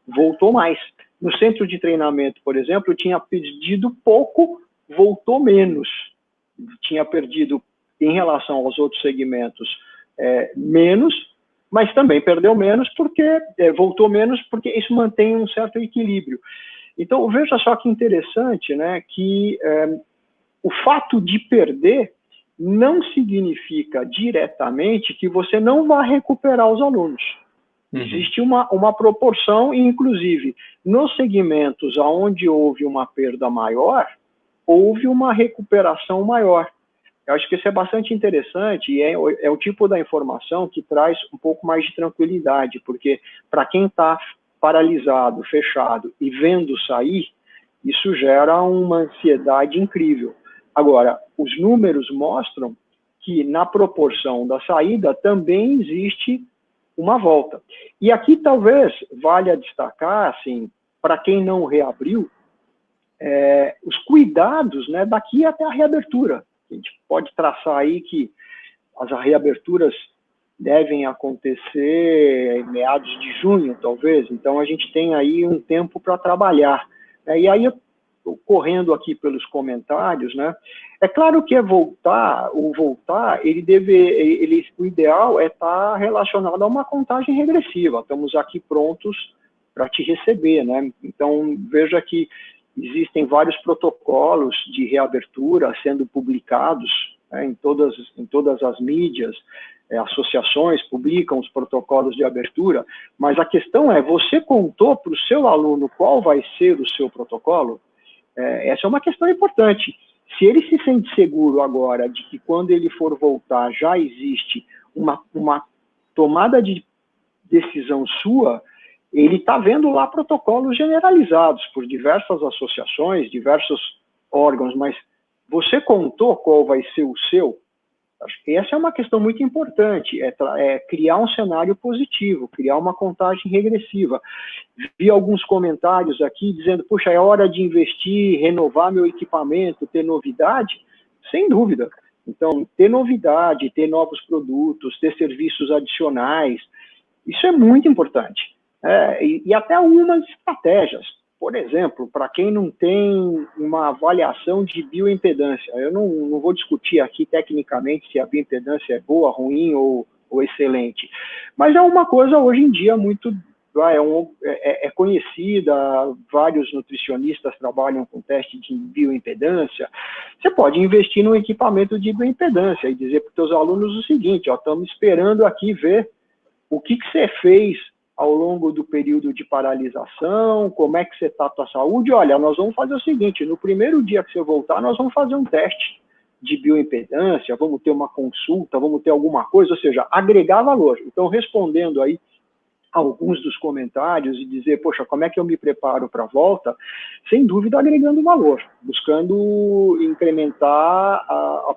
voltou mais. No centro de treinamento, por exemplo, tinha perdido pouco, voltou menos. Tinha perdido, em relação aos outros segmentos, menos, mas também perdeu menos porque voltou menos porque isso mantém um certo equilíbrio. Então, veja só que interessante, né, que o fato de perder não significa diretamente que você não vai recuperar os alunos. Existe uma proporção, inclusive, nos segmentos onde houve uma perda maior, houve uma recuperação maior. Eu acho que isso é bastante interessante e é o tipo da informação que traz um pouco mais de tranquilidade, porque para quem está paralisado, fechado e vendo sair, isso gera uma ansiedade incrível. Agora, os números mostram que na proporção da saída também existe uma volta. E aqui talvez valha destacar, assim, para quem não reabriu, os cuidados, né, daqui até a reabertura. A gente pode traçar aí que as reaberturas devem acontecer em meados de junho, talvez, então a gente tem aí um tempo para trabalhar. E aí, correndo aqui pelos comentários, né, é claro que o voltar, o ideal é estar relacionado a uma contagem regressiva, estamos aqui prontos para te receber, né, então veja que existem vários protocolos de reabertura sendo publicados, né, em todas as mídias, associações publicam os protocolos de abertura, mas a questão é, você contou para o seu aluno qual vai ser o seu protocolo? Essa é uma questão importante. Se ele se sente seguro agora de que quando ele for voltar já existe uma tomada de decisão sua, ele está vendo lá protocolos generalizados por diversas associações, diversos órgãos, mas você contou qual vai ser o seu? Acho que essa é uma questão muito importante, criar um cenário positivo, criar uma contagem regressiva. Vi alguns comentários aqui dizendo, puxa, é hora de investir, renovar meu equipamento, ter novidade? Sem dúvida. Então, ter novidade, ter novos produtos, ter serviços adicionais, isso é muito importante. E até algumas estratégias. Por exemplo, para quem não tem uma avaliação de bioimpedância, eu não vou discutir aqui tecnicamente se a bioimpedância é boa, ruim ou excelente, mas é uma coisa hoje em dia muito conhecida, vários nutricionistas trabalham com teste de bioimpedância. Você pode investir num equipamento de bioimpedância e dizer para os seus alunos o seguinte, estamos esperando aqui ver o que você fez ao longo do período de paralisação, como é que você está a tua saúde. Olha, nós vamos fazer o seguinte, no primeiro dia que você voltar, nós vamos fazer um teste de bioimpedância, vamos ter uma consulta, vamos ter alguma coisa, ou seja, agregar valor. Então, respondendo aí alguns dos comentários e dizer, poxa, como é que eu me preparo para a volta? Sem dúvida, agregando valor, buscando incrementar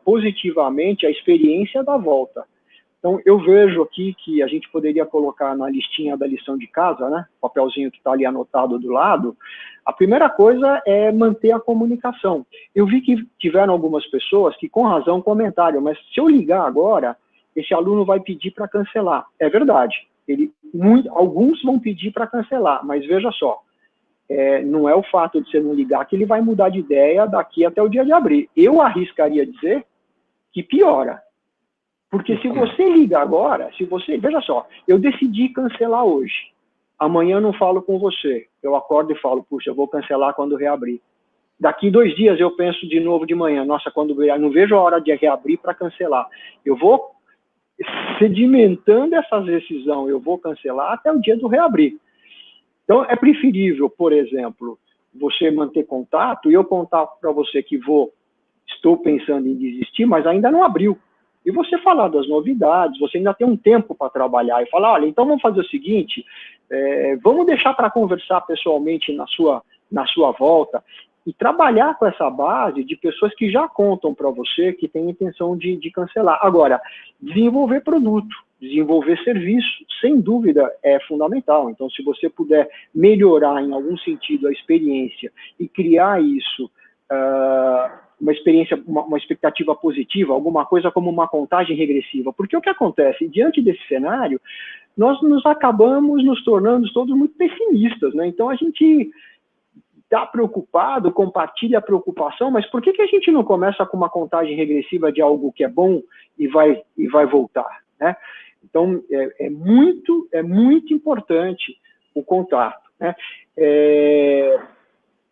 positivamente a experiência da volta. Então, eu vejo aqui que a gente poderia colocar na listinha da lição de casa, né, o papelzinho que está ali anotado do lado, a primeira coisa é manter a comunicação. Eu vi que tiveram algumas pessoas que, com razão, comentaram, mas se eu ligar agora, esse aluno vai pedir para cancelar. É verdade, alguns vão pedir para cancelar, mas veja só, não é o fato de você não ligar que ele vai mudar de ideia daqui até o dia de abrir. Eu arriscaria dizer que piora. Porque se você liga agora, veja só, eu decidi cancelar hoje. Amanhã eu não falo com você. Eu acordo e falo, puxa, eu vou cancelar quando reabrir. Daqui 2 dias eu penso de novo de manhã, nossa, eu não vejo a hora de reabrir para cancelar. Eu vou sedimentando essa decisão, eu vou cancelar até o dia do reabrir. Então, é preferível, por exemplo, você manter contato e eu contar para você que estou pensando em desistir, mas ainda não abriu. E você falar das novidades, você ainda tem um tempo para trabalhar e falar, olha, então vamos fazer o seguinte, vamos deixar para conversar pessoalmente na sua volta e trabalhar com essa base de pessoas que já contam para você que tem intenção de cancelar. Agora, desenvolver produto, desenvolver serviço, sem dúvida, é fundamental. Então, se você puder melhorar em algum sentido a experiência e criar isso, uma expectativa positiva, alguma coisa como uma contagem regressiva. Porque o que acontece? Diante desse cenário, nós acabamos nos tornando todos muito pessimistas, né? Então, a gente está preocupado, compartilha a preocupação, mas por que a gente não começa com uma contagem regressiva de algo que é bom e vai voltar, né? Então, é muito importante o contato, né?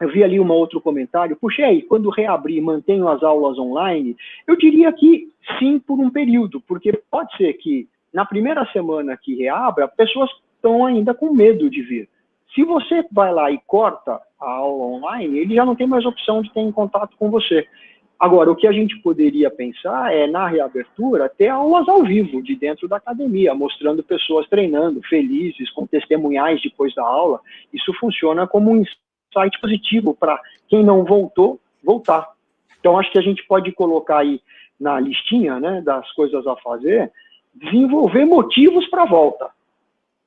Eu vi ali um outro comentário, puxa, aí, quando reabrir, mantenho as aulas online? Eu diria que sim, por um período, porque pode ser que na primeira semana que reabra, pessoas estão ainda com medo de vir. Se você vai lá e corta a aula online, ele já não tem mais opção de ter em contato com você. Agora, o que a gente poderia pensar é, na reabertura, ter aulas ao vivo, de dentro da academia, mostrando pessoas treinando, felizes, com testemunhais depois da aula. Isso funciona como um insight positivo para quem não voltou, voltar. Então, acho que a gente pode colocar aí na listinha, né, das coisas a fazer, desenvolver motivos para a volta.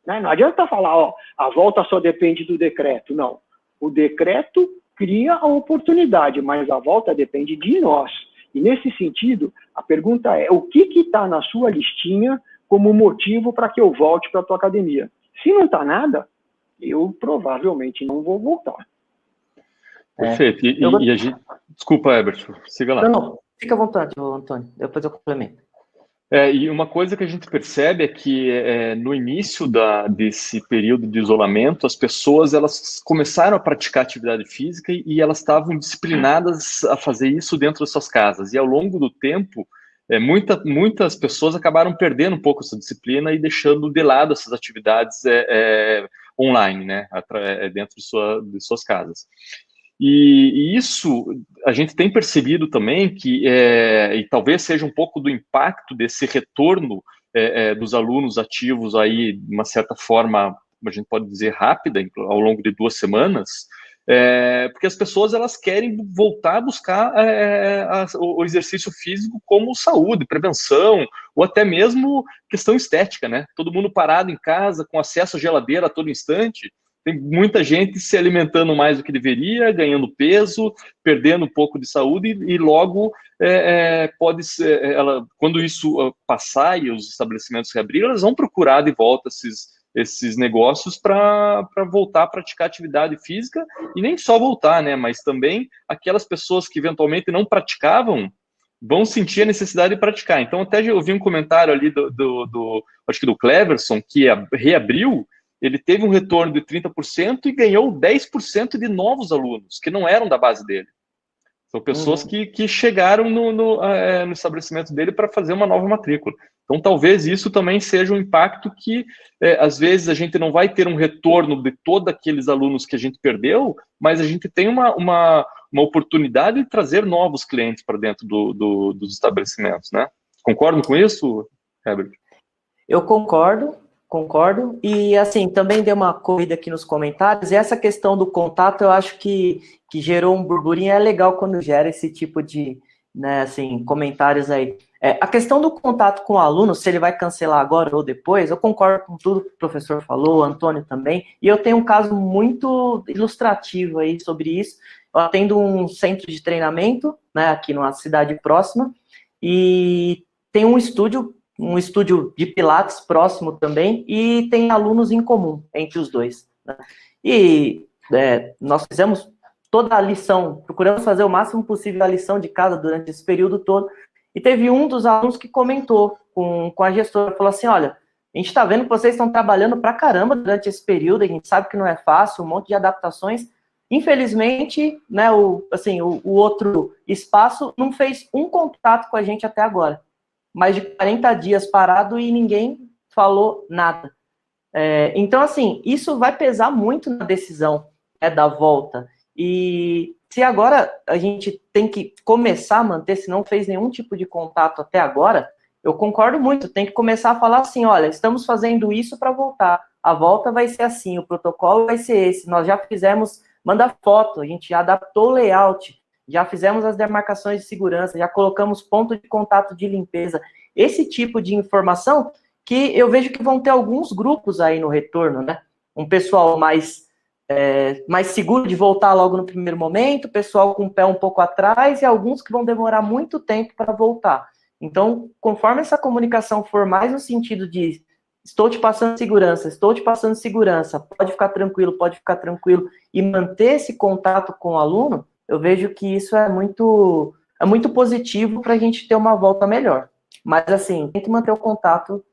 Né? Não adianta falar, ó, a volta só depende do decreto. Não. O decreto cria a oportunidade, mas a volta depende de nós. E, nesse sentido, a pergunta é, o que está na sua listinha como motivo para que eu volte para a tua academia? Se não está nada, eu provavelmente não vou voltar. Perfeito. E a gente... Desculpa, Herbert, siga lá. Não, fica à vontade, Antônio, depois eu complemento. E uma coisa que a gente percebe é que no início desse período de isolamento, as pessoas elas começaram a praticar atividade física e elas estavam disciplinadas a fazer isso dentro das suas casas. E ao longo do tempo, muitas pessoas acabaram perdendo um pouco essa disciplina e deixando de lado essas atividades online, né, dentro de suas casas. E isso a gente tem percebido também que, e talvez seja um pouco do impacto desse retorno dos alunos ativos aí, de uma certa forma, a gente pode dizer rápida, ao longo de 2 semanas, porque as pessoas elas querem voltar a buscar o exercício físico como saúde, prevenção, ou até mesmo questão estética, né? Todo mundo parado em casa, com acesso à geladeira a todo instante. Tem muita gente se alimentando mais do que deveria, ganhando peso, perdendo um pouco de saúde e logo pode ser, quando isso passar e os estabelecimentos reabrirem, elas vão procurar de volta esses negócios para voltar a praticar atividade física e nem só voltar, né? Mas também aquelas pessoas que eventualmente não praticavam vão sentir a necessidade de praticar. Então, até eu vi um comentário ali acho que do Cleverson, que reabriu. Ele teve um retorno de 30% e ganhou 10% de novos alunos, que não eram da base dele. São pessoas que chegaram no estabelecimento dele para fazer uma nova matrícula. Então, talvez isso também seja um impacto que, às vezes, a gente não vai ter um retorno de todos aqueles alunos que a gente perdeu, mas a gente tem uma oportunidade de trazer novos clientes para dentro dos estabelecimentos, né? Concordam com isso, Herbert? Eu concordo, e assim, também deu uma corrida aqui nos comentários, e essa questão do contato, eu acho que gerou um burburinho, é legal quando gera esse tipo de, né, assim, comentários aí. A questão do contato com o aluno, se ele vai cancelar agora ou depois, eu concordo com tudo que o professor falou, o Antônio também, e eu tenho um caso muito ilustrativo aí sobre isso. Eu atendo um centro de treinamento, né, aqui numa cidade próxima, e tem um estúdio de Pilates próximo também, e tem alunos em comum entre os dois, né? E nós fizemos toda a lição, procuramos fazer o máximo possível a lição de casa durante esse período todo, e teve um dos alunos que comentou com a gestora, falou assim, olha, a gente está vendo que vocês estão trabalhando pra caramba durante esse período, a gente sabe que não é fácil, um monte de adaptações, infelizmente, né, o outro espaço não fez um contato com a gente até agora, mais de 40 dias parado e ninguém falou nada. Então, assim, isso vai pesar muito na decisão, né, da volta. E se agora a gente tem que começar a manter, se não fez nenhum tipo de contato até agora, eu concordo muito, tem que começar a falar assim, olha, estamos fazendo isso para voltar, a volta vai ser assim, o protocolo vai ser esse, nós já fizemos, manda foto, a gente já adaptou o layout, já fizemos as demarcações de segurança, já colocamos ponto de contato de limpeza, esse tipo de informação que eu vejo que vão ter alguns grupos aí no retorno, né? Um pessoal mais seguro de voltar logo no primeiro momento, pessoal com o pé um pouco atrás e alguns que vão demorar muito tempo para voltar. Então, conforme essa comunicação for mais no sentido de estou te passando segurança, pode ficar tranquilo, e manter esse contato com o aluno, eu vejo que isso é muito positivo para a gente ter uma volta melhor. Mas, assim, tem que manter o contato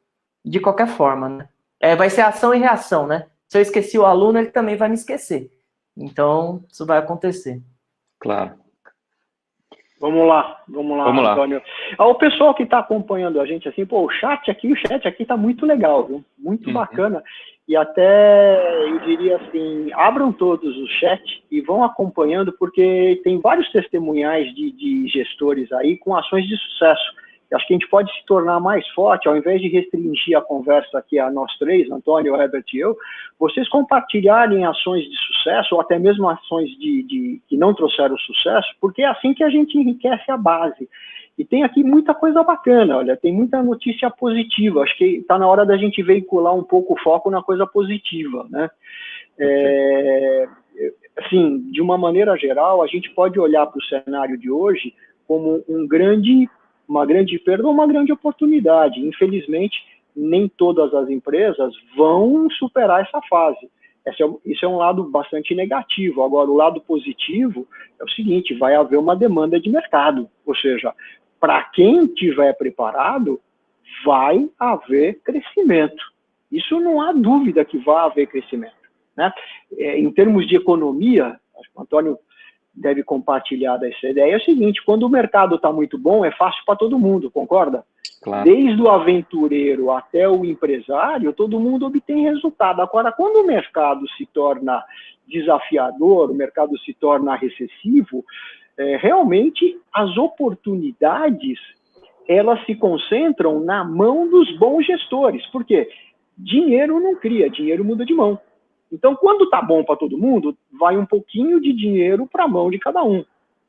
de qualquer forma, né? Vai ser ação e reação, né? Se eu esqueci o aluno, ele também vai me esquecer. Então, isso vai acontecer. Claro. Vamos lá, Antônio. O pessoal que está acompanhando a gente, assim, pô, o chat aqui está muito legal, viu? Muito bacana. E até, eu diria assim, abram todos os chats e vão acompanhando, porque tem vários testemunhais de gestores aí com ações de sucesso. Acho que a gente pode se tornar mais forte, ao invés de restringir a conversa aqui a nós três, Antônio, Herbert e eu, vocês compartilharem ações de sucesso, ou até mesmo ações que não trouxeram sucesso, porque é assim que a gente enriquece a base. E tem aqui muita coisa bacana, olha, tem muita notícia positiva, acho que está na hora da gente veicular um pouco o foco na coisa positiva, né? Assim, de uma maneira geral, a gente pode olhar para o cenário de hoje como uma grande perda ou uma grande oportunidade. Infelizmente, nem todas as empresas vão superar essa fase. Isso é um lado bastante negativo. Agora, o lado positivo é o seguinte, vai haver uma demanda de mercado. Ou seja, para quem estiver preparado, vai haver crescimento. Isso não há dúvida que vai haver crescimento, né? Em termos de economia, acho que o Antônio deve compartilhar dessa ideia, é o seguinte, quando o mercado está muito bom, é fácil para todo mundo, concorda? Claro. Desde o aventureiro até o empresário, todo mundo obtém resultado. Agora, quando o mercado se torna desafiador, o mercado se torna recessivo, realmente as oportunidades, elas se concentram na mão dos bons gestores. Por quê? Dinheiro não cria, dinheiro muda de mão. Então, quando está bom para todo mundo, vai um pouquinho de dinheiro para a mão de cada um.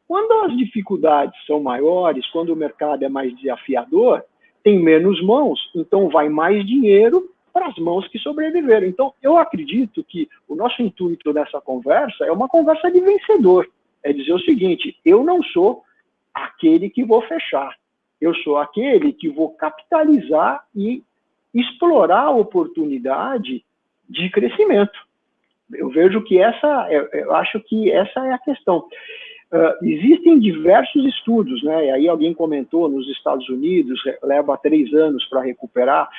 Quando as dificuldades são maiores, quando o mercado é mais desafiador, tem menos mãos, então vai mais dinheiro para as mãos que sobreviveram. Então, eu acredito que o nosso intuito dessa conversa é uma conversa de vencedor. É dizer o seguinte, eu não sou aquele que vou fechar, eu sou aquele que vou capitalizar e explorar a oportunidade de crescimento. Eu vejo que eu acho que essa é a questão. Existem diversos estudos, né? E aí alguém comentou, nos Estados Unidos, leva 3 anos para recuperar.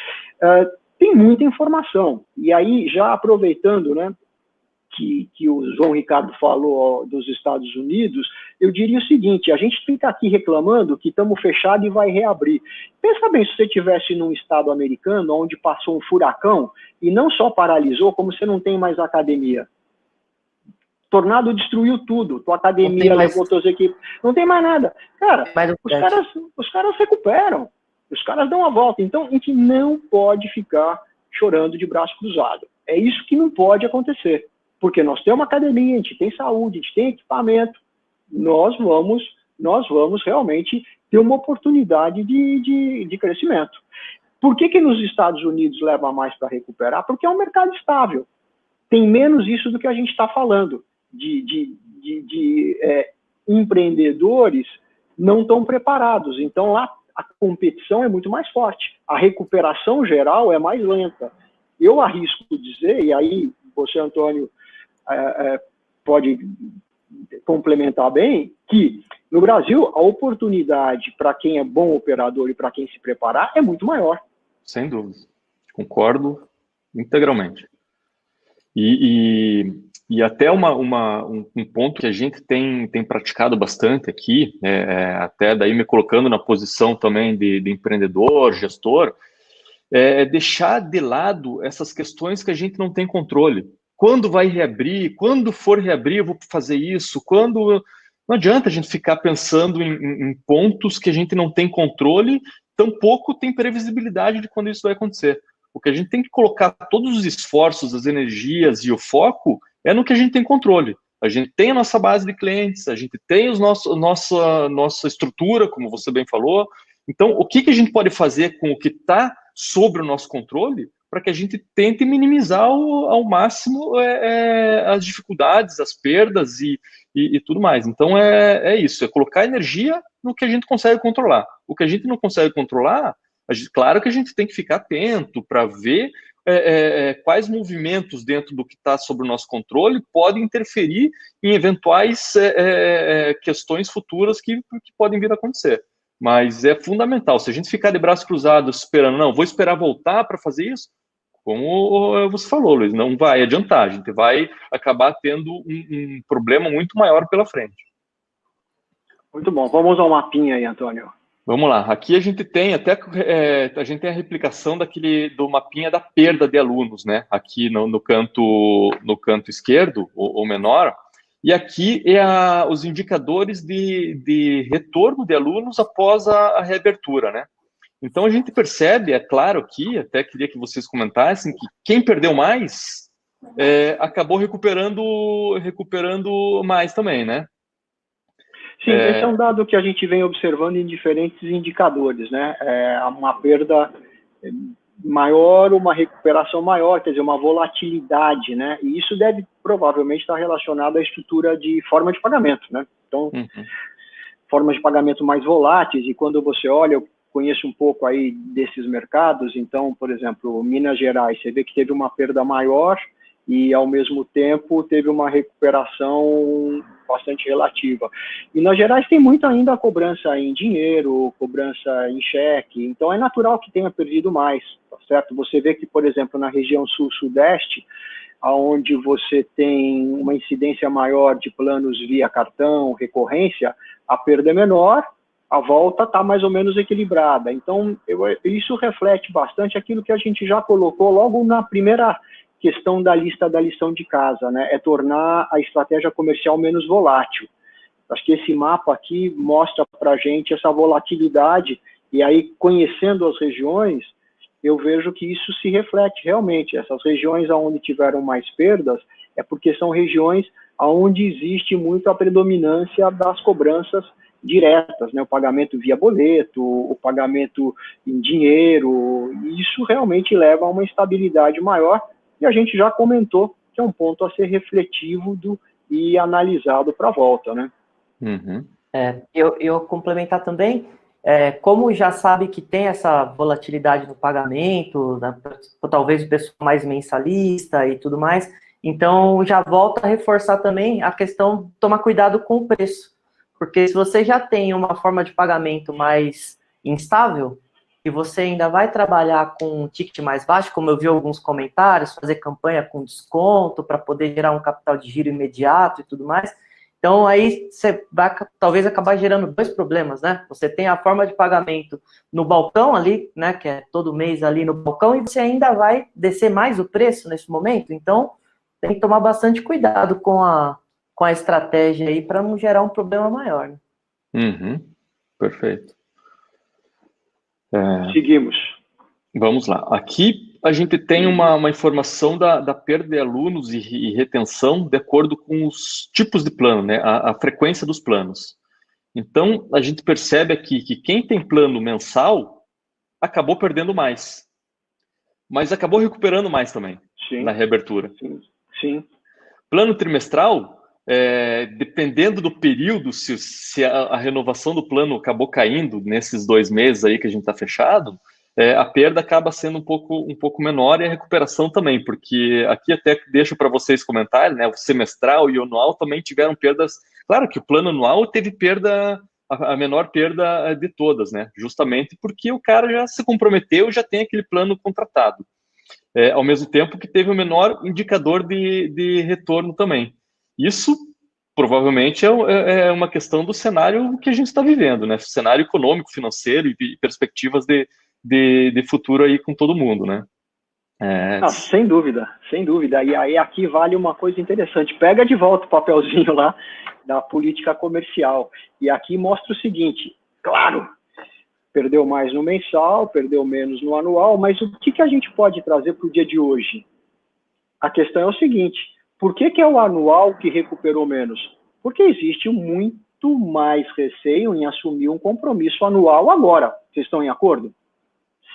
Tem muita informação. E aí, já aproveitando, né, que o João Ricardo falou dos Estados Unidos, eu diria o seguinte, a gente fica aqui reclamando que estamos fechados e vai reabrir. Pensa bem, se você estivesse num estado americano, onde passou um furacão, e não só paralisou, como você não tem mais academia. Tornado destruiu tudo, tua academia levou suas equipes, não tem mais nada. Cara, os caras recuperam, os caras dão a volta. Então, a gente não pode ficar chorando de braço cruzado. É isso que não pode acontecer. Porque nós temos uma academia, a gente tem saúde, a gente tem equipamento, nós vamos nós vamos realmente ter uma oportunidade de crescimento. Por que nos Estados Unidos leva mais para recuperar? Porque é um mercado estável. Tem menos isso do que a gente está falando, empreendedores não estão preparados. Então, lá a competição é muito mais forte. A recuperação geral é mais lenta. Eu arrisco dizer, e aí você, Antônio, pode complementar bem, que no Brasil a oportunidade para quem é bom operador e para quem se preparar é muito maior. Sem dúvida. Concordo integralmente. E até um ponto que a gente tem praticado bastante aqui, até daí me colocando na posição também de empreendedor, gestor, é deixar de lado essas questões que a gente não tem controle. Quando vai reabrir? Quando for reabrir, eu vou fazer isso? Quando... Não adianta a gente ficar pensando em pontos que a gente não tem controle, tampouco tem previsibilidade de quando isso vai acontecer. O que a gente tem que colocar todos os esforços, as energias e o foco é no que a gente tem controle. A gente tem a nossa base de clientes, a gente tem nossa estrutura, como você bem falou. Então, o que a gente pode fazer com o que está sobre o nosso controle para que a gente tente minimizar ao máximo as dificuldades, as perdas e tudo mais. Então, é isso, é colocar energia no que a gente consegue controlar. O que a gente não consegue controlar, claro que a gente tem que ficar atento para ver quais movimentos dentro do que está sob o nosso controle podem interferir em eventuais questões futuras que podem vir a acontecer. Mas é fundamental, se a gente ficar de braços cruzados esperando, não, vou esperar voltar para fazer isso, como você falou, Luiz, não vai adiantar, a gente vai acabar tendo um problema muito maior pela frente. Muito bom, vamos usar um mapinha aí, Antônio. Vamos lá, aqui a gente tem a replicação do mapinha da perda de alunos, né? Aqui no canto esquerdo, ou menor, e aqui os indicadores de retorno de alunos após a reabertura, né? Então a gente percebe, é claro aqui, até queria que vocês comentassem, que quem perdeu mais acabou recuperando mais também, né? Sim, esse é um dado que a gente vem observando em diferentes indicadores, né? Uma perda maior, uma recuperação maior, quer dizer, uma volatilidade, né? E isso deve provavelmente estar relacionado à estrutura de forma de pagamento, né? Então, formas de pagamento mais voláteis, e quando você olha, eu conheço um pouco aí desses mercados, então, por exemplo, Minas Gerais, você vê que teve uma perda maior e, ao mesmo tempo, teve uma recuperação bastante relativa. Minas Gerais tem muito ainda a cobrança em dinheiro, cobrança em cheque, então é natural que tenha perdido mais, tá certo? Você vê que, por exemplo, na região sul-sudeste, onde você tem uma incidência maior de planos via cartão, recorrência, a perda é menor, a volta está mais ou menos equilibrada. Então, isso reflete bastante aquilo que a gente já colocou logo na primeira questão da lição de casa, né? É tornar a estratégia comercial menos volátil. Acho que esse mapa aqui mostra para a gente essa volatilidade, e aí, conhecendo as regiões, eu vejo que isso se reflete realmente. Essas regiões onde tiveram mais perdas é porque são regiões onde existe muito a predominância das cobranças diretas, né? O pagamento via boleto, o pagamento em dinheiro, e isso realmente leva a uma estabilidade maior, e a gente já comentou que é um ponto a ser refletivo e analisado para a volta, né? Uhum. Eu complementar também, como já sabe que tem essa volatilidade no pagamento, né, talvez o pessoal mais mensalista e tudo mais, então já volto a reforçar também a questão de tomar cuidado com o preço, porque se você já tem uma forma de pagamento mais instável, e você ainda vai trabalhar com um ticket mais baixo, como eu vi alguns comentários, fazer campanha com desconto para poder gerar um capital de giro imediato e tudo mais. Então, aí você vai talvez acabar gerando dois problemas, né? Você tem a forma de pagamento no balcão ali, né? Que é todo mês ali no balcão, e você ainda vai descer mais o preço nesse momento. Então, tem que tomar bastante cuidado com a estratégia aí para não gerar um problema maior, né? Uhum. Perfeito. Seguimos. Vamos lá. Aqui a gente tem uma informação da perda de alunos e retenção de acordo com os tipos de plano, né? A frequência dos planos. Então, a gente percebe aqui que quem tem plano mensal acabou perdendo mais, mas acabou recuperando mais também na reabertura. Sim. Plano trimestral, dependendo do período, se a renovação do plano acabou caindo nesses 2 meses aí que a gente está fechado, a perda acaba sendo um pouco menor e a recuperação também, porque aqui até deixo para vocês comentarem, né, o semestral e o anual também tiveram perdas. Claro que o plano anual teve perda, a menor perda de todas, né, justamente porque o cara já se comprometeu, já tem aquele plano contratado. Ao mesmo tempo que teve o menor indicador de retorno também. Isso, provavelmente, é uma questão do cenário que a gente está vivendo, né? Cenário econômico, financeiro e perspectivas de futuro aí com todo mundo, né? Sem dúvida, sem dúvida. E aí aqui vale uma coisa interessante. Pega de volta o papelzinho lá da política comercial. E aqui mostra o seguinte, claro, perdeu mais no mensal, perdeu menos no anual, mas o que a gente pode trazer para o dia de hoje? A questão é o seguinte, por que é o anual que recuperou menos? Porque existe muito mais receio em assumir um compromisso anual agora. Vocês estão em acordo?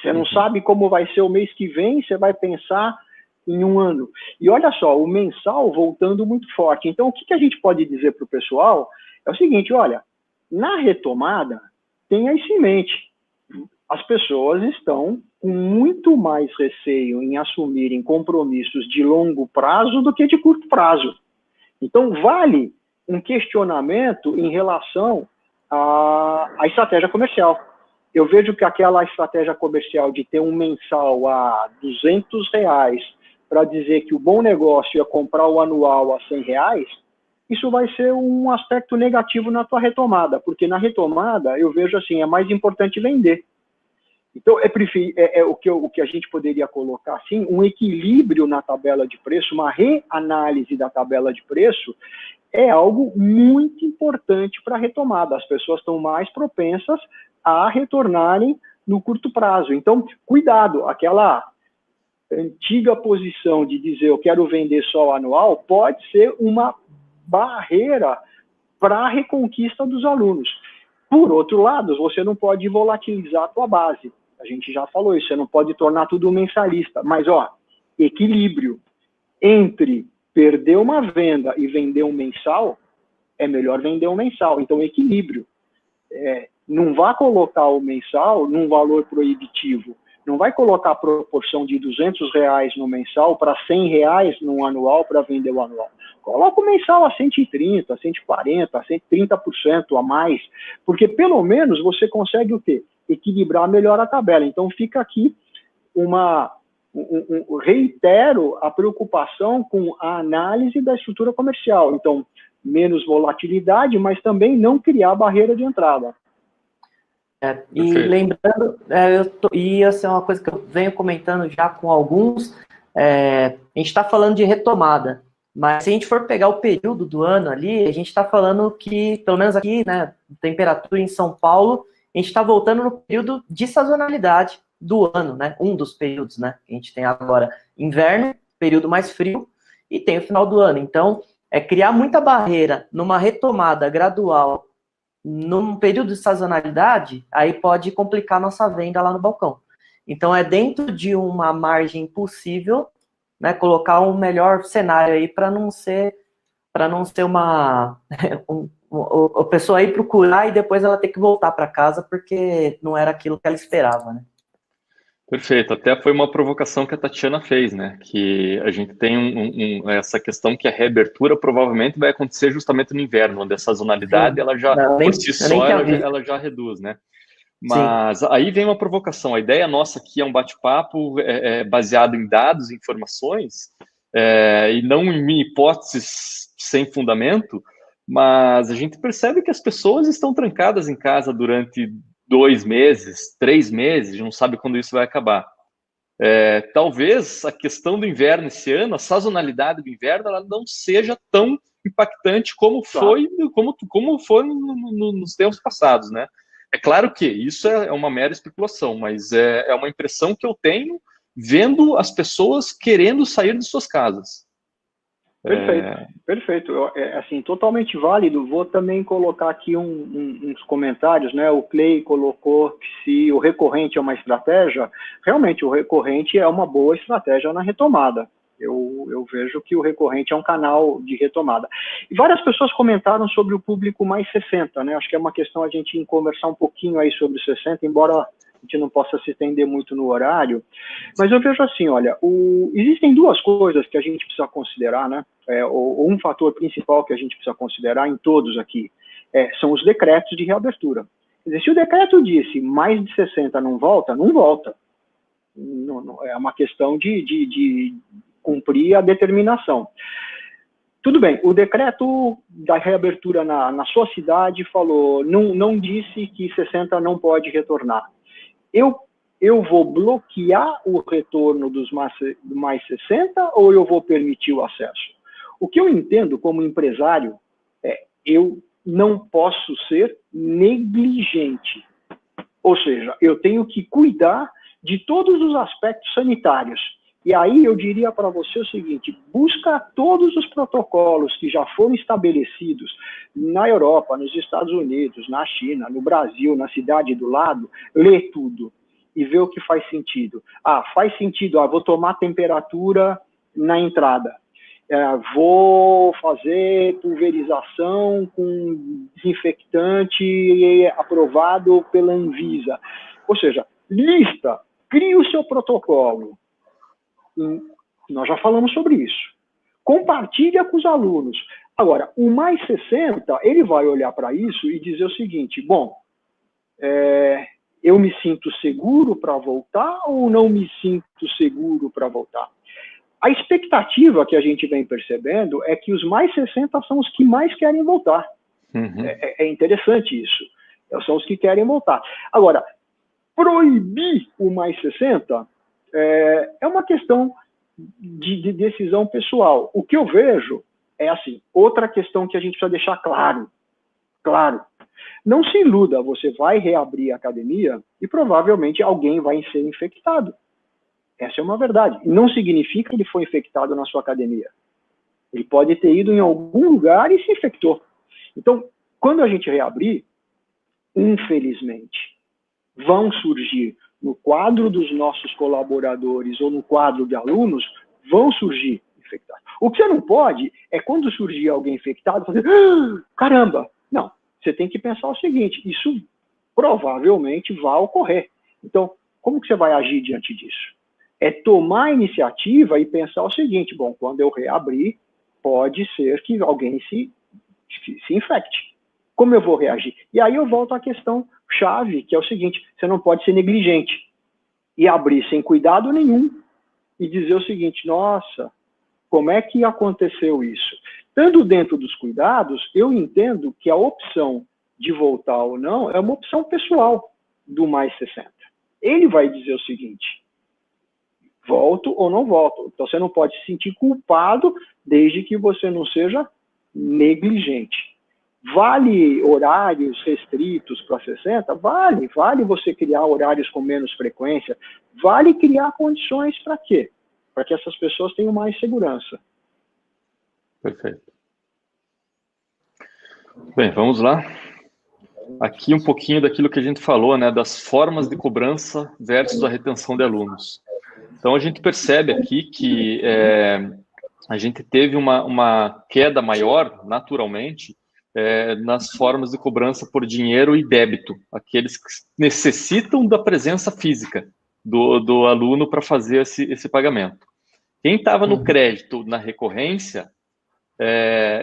Você não sabe como vai ser o mês que vem, você vai pensar em um ano. E olha só, o mensal voltando muito forte. Então, o que a gente pode dizer para o pessoal é o seguinte, olha, na retomada, tenha isso em mente. As pessoas estão com muito mais receio em assumirem compromissos de longo prazo do que de curto prazo. Então, vale um questionamento em relação à estratégia comercial. Eu vejo que aquela estratégia comercial de ter um mensal a R$200 para dizer que o bom negócio é comprar o anual a R$100, isso vai ser um aspecto negativo na tua retomada, porque na retomada eu vejo assim, é mais importante vender. Então, o que a gente poderia colocar assim, um equilíbrio na tabela de preço, uma reanálise da tabela de preço, é algo muito importante para a retomada. As pessoas estão mais propensas a retornarem no curto prazo. Então, cuidado, aquela antiga posição de dizer eu quero vender só anual pode ser uma barreira para a reconquista dos alunos. Por outro lado, você não pode volatilizar a tua base. A gente já falou isso, você não pode tornar tudo mensalista. Mas, equilíbrio entre perder uma venda e vender um mensal, é melhor vender um mensal. Então, equilíbrio. Não vá colocar o mensal num valor proibitivo. Não vai colocar a proporção de R$200 no mensal para R$100 no anual para vender o anual. Coloca o mensal a 130, 140, 130% a mais, porque pelo menos você consegue o quê? Equilibrar melhor a tabela. Então fica aqui reitero a preocupação com a análise da estrutura comercial. Então, menos volatilidade, mas também não criar barreira de entrada. E lembrando, e essa é uma coisa que eu venho comentando já com alguns, a gente está falando de retomada, mas se a gente for pegar o período do ano ali, a gente está falando que, pelo menos aqui, né, temperatura em São Paulo, a gente está voltando no período de sazonalidade do ano, né, um dos períodos, né, que a gente tem agora, inverno, período mais frio, e tem o final do ano. Então, criar muita barreira numa retomada gradual, num período de sazonalidade, aí pode complicar a nossa venda lá no balcão. Então, dentro de uma margem possível, né, colocar um melhor cenário aí para não ser uma a pessoa ir procurar e depois ela ter que voltar para casa porque não era aquilo que ela esperava, né? Perfeito, até foi uma provocação que a Tatiana fez, né? Que a gente tem essa questão que a reabertura provavelmente vai acontecer justamente no inverno, onde a sazonalidade ela já, por si só, ela já reduz, né? Mas aí vem uma provocação. A ideia nossa aqui é um bate-papo baseado em dados e informações, e não em hipóteses sem fundamento, mas a gente percebe que as pessoas estão trancadas em casa durante 2 meses, 3 meses, não sabe quando isso vai acabar. Talvez a questão do inverno esse ano, a sazonalidade do inverno, ela não seja tão impactante como foi, como foi nos tempos passados, né? É claro que isso é uma mera especulação, mas é uma impressão que eu tenho vendo as pessoas querendo sair de suas casas. Perfeito. Assim, totalmente válido. Vou também colocar aqui uns comentários, né? O Clay colocou que se o recorrente é uma estratégia, realmente o recorrente é uma boa estratégia na retomada. Eu vejo que o recorrente é um canal de retomada. E várias pessoas comentaram sobre o público mais 60, né? Acho que é uma questão a gente conversar um pouquinho aí sobre 60, embora a gente não possa se estender muito no horário. Mas eu vejo assim, olha, existem duas coisas que a gente precisa considerar, né? Um fator principal que a gente precisa considerar em todos aqui são os decretos de reabertura. Quer dizer, se o decreto disse mais de 60 não volta, não volta. Não, é uma questão de cumprir a determinação. Tudo bem, o decreto da reabertura na sua cidade falou, não disse que 60 não pode retornar. Eu vou bloquear o retorno dos mais 60 ou eu vou permitir o acesso? O que eu entendo como empresário eu não posso ser negligente. Ou seja, eu tenho que cuidar de todos os aspectos sanitários. E aí eu diria para você o seguinte, busca todos os protocolos que já foram estabelecidos na Europa, nos Estados Unidos, na China, no Brasil, na cidade do lado, lê tudo e vê o que faz sentido. Faz sentido, vou tomar temperatura na entrada. Vou fazer pulverização com desinfectante aprovado pela Anvisa. Ou seja, lista, crie o seu protocolo. Nós já falamos sobre isso. Compartilha com os alunos. Agora, o mais 60, ele vai olhar para isso e dizer o seguinte, bom, eu me sinto seguro para voltar ou não me sinto seguro para voltar? A expectativa que a gente vem percebendo é que os mais 60 são os que mais querem voltar. Uhum. É interessante isso. São os que querem voltar. Agora, proibir o mais 60 é uma questão de decisão pessoal. O que eu vejo é assim, outra questão que a gente precisa deixar claro. Não se iluda, você vai reabrir a academia e provavelmente alguém vai ser infectado. Essa é uma verdade. Não significa que ele foi infectado na sua academia. Ele pode ter ido em algum lugar e se infectou. Então, quando a gente reabrir, infelizmente, vão surgir no quadro dos nossos colaboradores ou no quadro de alunos, vão surgir infectados. O que você não pode é quando surgir alguém infectado, fazer, caramba! Não, você tem que pensar o seguinte, isso provavelmente vai ocorrer. Então, como que você vai agir diante disso? É tomar a iniciativa e pensar o seguinte, bom, quando eu reabrir, pode ser que alguém se infecte. Como eu vou reagir? E aí eu volto à questão chave, que é o seguinte, você não pode ser negligente e abrir sem cuidado nenhum e dizer o seguinte, nossa, como é que aconteceu isso? Estando dentro dos cuidados, eu entendo que a opção de voltar ou não é uma opção pessoal do mais 60. Ele vai dizer o seguinte, volto ou não volto. Então você não pode se sentir culpado desde que você não seja negligente. Vale horários restritos para 60? Vale você criar horários com menos frequência, vale criar condições para quê? Para que essas pessoas tenham mais segurança. Perfeito. Bem, vamos lá. Aqui um pouquinho daquilo que a gente falou, né, das formas de cobrança versus a retenção de alunos. Então a gente percebe aqui que a gente teve uma queda maior, naturalmente, nas formas de cobrança por dinheiro e débito, aqueles que necessitam da presença física do aluno para fazer esse pagamento. Quem estava no crédito, na recorrência,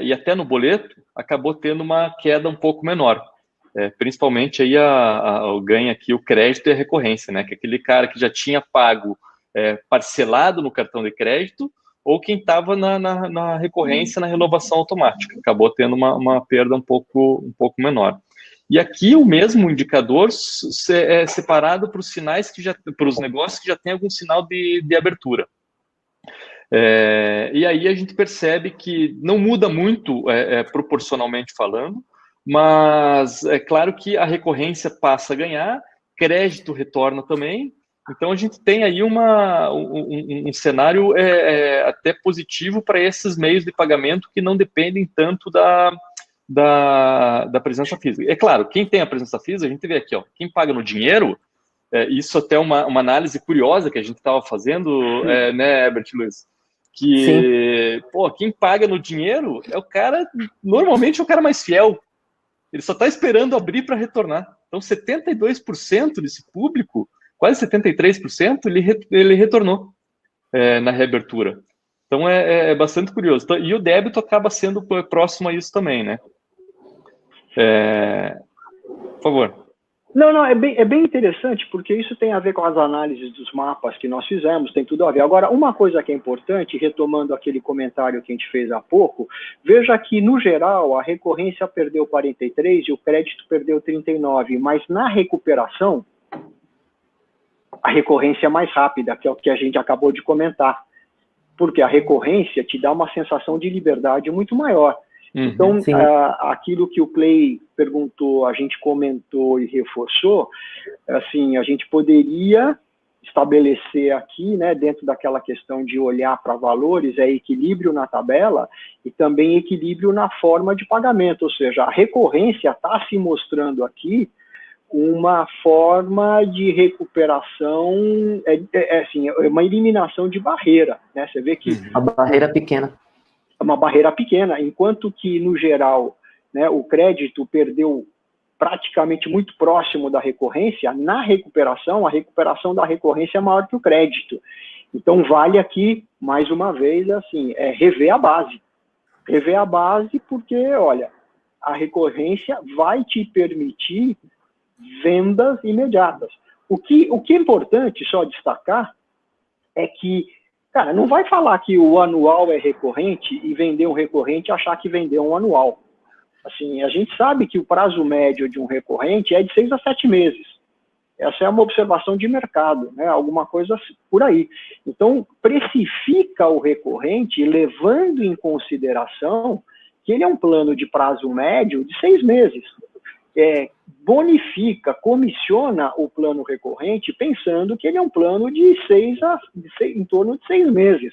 e até no boleto, acabou tendo uma queda um pouco menor. Principalmente aí o ganho aqui, o crédito e a recorrência, né? Que é aquele cara que já tinha pago parcelado no cartão de crédito, ou quem estava na recorrência, na renovação automática, acabou tendo uma perda um pouco menor. E aqui o mesmo indicador é separado para os sinais para os negócios que já tem algum sinal de abertura. E aí a gente percebe que não muda muito proporcionalmente falando, mas é claro que a recorrência passa a ganhar, crédito retorna também, Então, a gente tem aí um cenário até positivo para esses meios de pagamento que não dependem tanto da presença física. É claro, quem tem a presença física, a gente vê aqui, ó, quem paga no dinheiro, isso até uma análise curiosa que a gente estava fazendo, né, Herbert Luiz? Que, pô, quem paga no dinheiro é o cara, normalmente é o cara mais fiel. Ele só está esperando abrir para retornar. Então, 72% desse público, quase 73%, ele retornou na reabertura. Então, é bastante curioso. Então, e o débito acaba sendo próximo a isso também, né? Por favor. Não, é bem interessante, porque isso tem a ver com as análises dos mapas que nós fizemos, tem tudo a ver. Agora, uma coisa que é importante, retomando aquele comentário que a gente fez há pouco, veja que, no geral, a recorrência perdeu 43% e o crédito perdeu 39%, mas na recuperação, a recorrência é mais rápida, que é o que a gente acabou de comentar, porque a recorrência te dá uma sensação de liberdade muito maior. Então, aquilo que o Clay perguntou, a gente comentou e reforçou, assim, a gente poderia estabelecer aqui, né, dentro daquela questão de olhar para valores, equilíbrio na tabela e também equilíbrio na forma de pagamento, ou seja, a recorrência está se mostrando aqui uma forma de recuperação, assim, uma eliminação de barreira, né? Você vê que a barreira pequena. Uma barreira pequena, enquanto que, no geral, né, o crédito perdeu praticamente muito próximo da recorrência, na recuperação, a recuperação da recorrência é maior que o crédito. Então, vale aqui, mais uma vez, assim, rever a base. Rever a base porque, olha, a recorrência vai te permitir vendas imediatas. O que é importante só destacar é que, cara, não vai falar que o anual é recorrente e vender um recorrente e achar que vendeu um anual. Assim, a gente sabe que o prazo médio de um recorrente é de 6 a 7 meses. Essa é uma observação de mercado, né? Alguma coisa por aí. Então, precifica o recorrente levando em consideração que ele é um plano de prazo médio de 6 meses. Bonifica, comissiona o plano recorrente pensando que ele é um plano de em torno de 6 meses.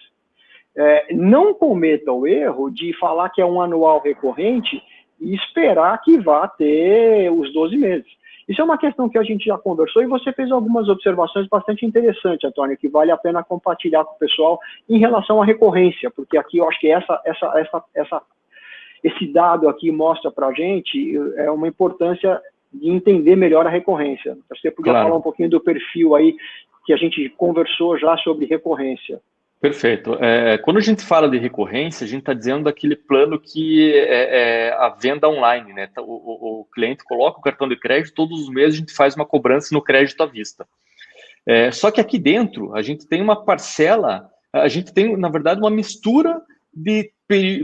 Não cometa o erro de falar que é um anual recorrente e esperar que vá ter os 12 meses. Isso é uma questão que a gente já conversou e você fez algumas observações bastante interessantes, Antônio, que vale a pena compartilhar com o pessoal em relação à recorrência, porque aqui eu acho que esse dado aqui mostra para a gente uma importância de entender melhor a recorrência. Você podia falar um pouquinho do perfil aí que a gente conversou já sobre recorrência. Perfeito. Quando a gente fala de recorrência, a gente está dizendo daquele plano que é a venda online, né? O cliente coloca o cartão de crédito, todos os meses a gente faz uma cobrança no crédito à vista. Só que aqui dentro a gente tem uma parcela, a gente tem, na verdade, uma mistura de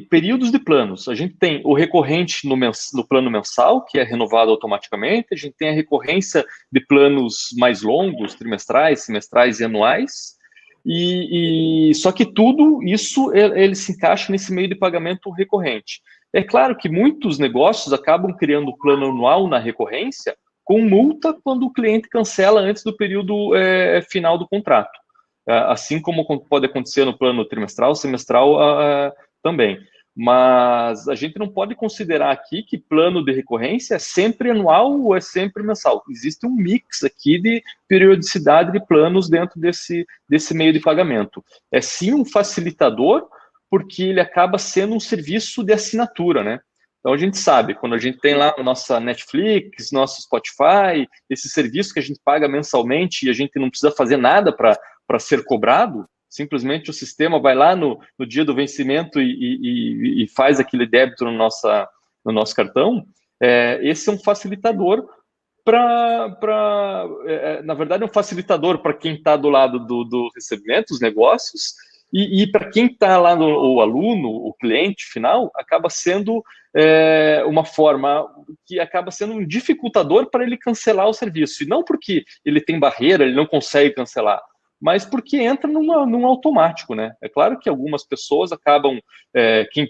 períodos de planos. A gente tem o recorrente no plano mensal, que é renovado automaticamente, a gente tem a recorrência de planos mais longos, trimestrais, semestrais e anuais, só que tudo isso ele se encaixa nesse meio de pagamento recorrente. É claro que muitos negócios acabam criando plano anual na recorrência com multa quando o cliente cancela antes do período final do contrato. Assim como pode acontecer no plano trimestral, semestral também. Mas a gente não pode considerar aqui que plano de recorrência é sempre anual ou é sempre mensal. Existe um mix aqui de periodicidade de planos dentro desse meio de pagamento. É sim um facilitador, porque ele acaba sendo um serviço de assinatura, né? Então a gente sabe, quando a gente tem lá a nossa Netflix, nosso Spotify, esse serviço que a gente paga mensalmente e a gente não precisa fazer nada para ser cobrado, simplesmente o sistema vai lá no dia do vencimento e faz aquele débito no nosso cartão. Esse é um facilitador na verdade, é um facilitador para quem está do lado do recebimento, os negócios, e para quem está lá, o aluno, o cliente final, acaba sendo uma forma que acaba sendo um dificultador para ele cancelar o serviço. E não porque ele tem barreira, ele não consegue cancelar, mas porque entra num automático, né? É claro que algumas pessoas acabam,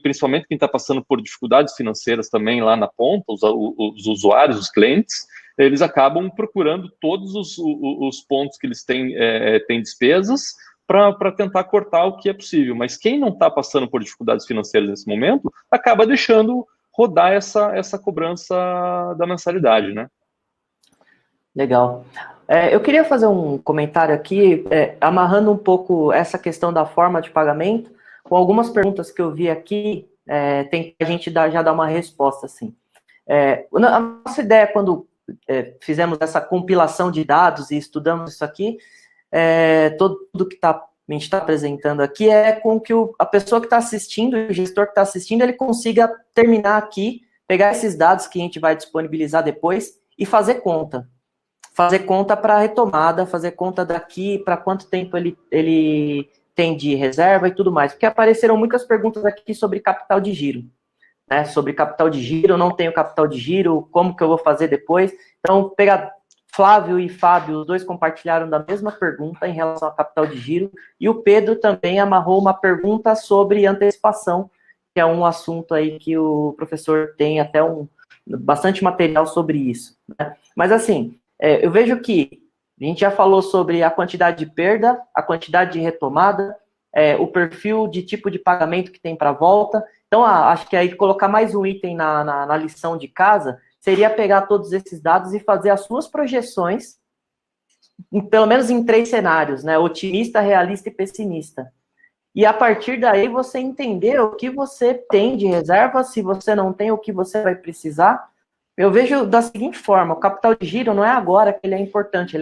principalmente quem está passando por dificuldades financeiras também lá na ponta, os usuários, os clientes, eles acabam procurando todos os pontos que eles têm despesas para tentar cortar o que é possível. Mas quem não está passando por dificuldades financeiras nesse momento, acaba deixando rodar essa cobrança da mensalidade, né? Legal. Eu queria fazer um comentário aqui, amarrando um pouco essa questão da forma de pagamento, com algumas perguntas que eu vi aqui, tem que a gente já dar uma resposta, assim. A nossa ideia, quando fizemos essa compilação de dados e estudamos isso aqui, tudo que a gente está apresentando aqui é com que a pessoa que está assistindo, o gestor que está assistindo, ele consiga terminar aqui, pegar esses dados que a gente vai disponibilizar depois e fazer conta. Fazer conta para a retomada, fazer conta daqui, para quanto tempo ele tem de reserva e tudo mais. Porque apareceram muitas perguntas aqui sobre capital de giro. Né? Sobre capital de giro, eu não tenho capital de giro, como que eu vou fazer depois? Então, pegar Flávio e Fábio, os dois compartilharam da mesma pergunta em relação a capital de giro, e o Pedro também amarrou uma pergunta sobre antecipação, que é um assunto aí que o professor tem até bastante material sobre isso. Né? Mas assim, eu vejo que a gente já falou sobre a quantidade de perda, a quantidade de retomada, o perfil de tipo de pagamento que tem para volta. Então, acho que aí colocar mais um item na lição de casa seria pegar todos esses dados e fazer as suas projeções, pelo menos em 3 cenários, né? Otimista, realista e pessimista. E a partir daí você entender o que você tem de reserva, se você não tem, o que você vai precisar. Eu vejo da seguinte forma: o capital de giro não é agora que ele é importante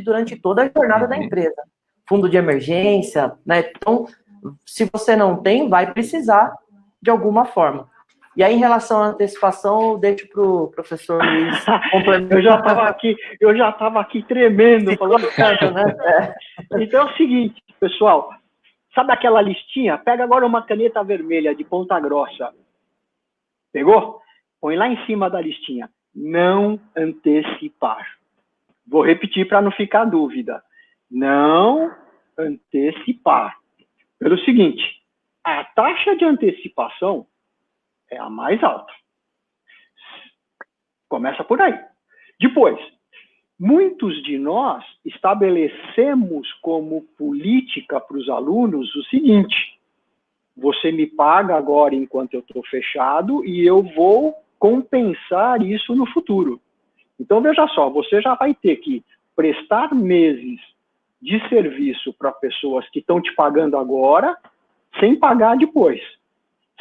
durante toda a jornada da empresa. Fundo de emergência, né? Então, se você não tem, vai precisar de alguma forma. E aí, em relação à antecipação, eu deixo para o professor Luiz complementar. Eu já estava aqui tremendo. Falando, né? Então é o seguinte, pessoal, sabe aquela listinha? Pega agora uma caneta vermelha de ponta grossa. Pegou? Põe lá em cima da listinha. Não antecipar. Vou repetir para não ficar dúvida. Não antecipar. Pelo seguinte, a taxa de antecipação é a mais alta. Começa por aí. Depois, muitos de nós estabelecemos como política para os alunos o seguinte: você me paga agora enquanto eu estou fechado e eu vou compensar isso no futuro. Então, veja só, você já vai ter que prestar meses de serviço para pessoas que estão te pagando agora, sem pagar depois.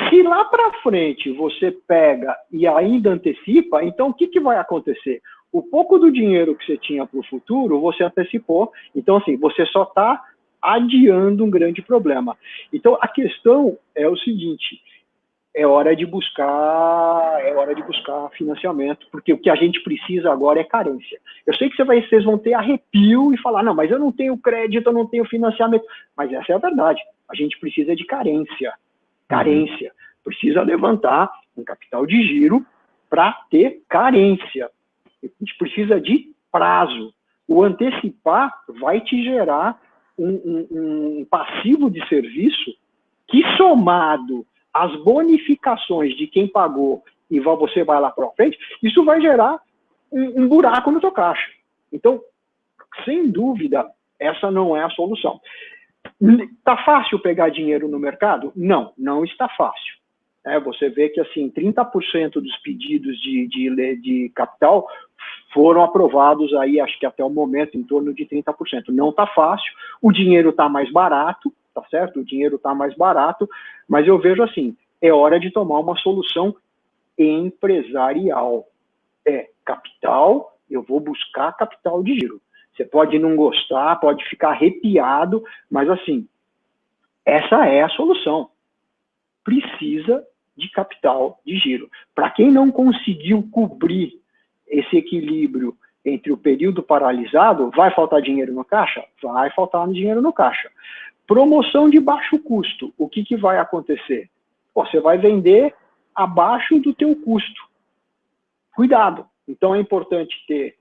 Se lá para frente você pega e ainda antecipa, então o que vai acontecer? O pouco do dinheiro que você tinha para o futuro, você antecipou. Então, assim, você só está adiando um grande problema. Então, a questão é o seguinte: é hora de buscar financiamento, porque o que a gente precisa agora é carência. Eu sei que vocês vão ter arrepio e falar, não, mas eu não tenho crédito, eu não tenho financiamento. Mas essa é a verdade. A gente precisa de carência. Carência. Precisa levantar um capital de giro para ter carência. A gente precisa de prazo. O antecipar vai te gerar um passivo de serviço que, somado às bonificações de quem pagou e você vai lá para frente, isso vai gerar um buraco no teu caixa. Então, sem dúvida, essa não é a solução. Está fácil pegar dinheiro no mercado? Não, não está fácil. Você vê que assim, 30% dos pedidos de capital foram aprovados aí, acho que até o momento, em torno de 30%. Não está fácil, o dinheiro está mais barato, tá certo? O dinheiro está mais barato, mas eu vejo assim, é hora de tomar uma solução empresarial. Capital, eu vou buscar capital de giro. Você pode não gostar, pode ficar arrepiado, mas assim, essa é a solução. Precisa de capital de giro. Para quem não conseguiu cobrir esse equilíbrio entre o período paralisado, vai faltar dinheiro no caixa? Vai faltar dinheiro no caixa. Promoção de baixo custo, o que vai acontecer? Você vai vender abaixo do teu custo. Cuidado. Então é importante ter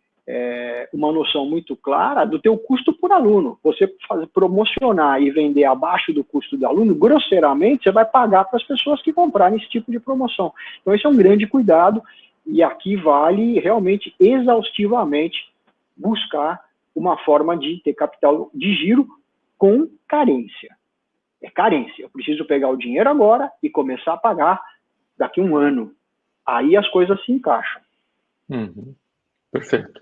uma noção muito clara do teu custo por aluno. Você promocionar e vender abaixo do custo do aluno, grosseiramente, você vai pagar para as pessoas que comprarem esse tipo de promoção. Então esse é um grande cuidado E aqui vale realmente exaustivamente buscar uma forma de ter capital de giro com carência. É carência. Eu preciso pegar o dinheiro agora e começar a pagar daqui a um ano. Aí as coisas se encaixam. Uhum. Perfeito.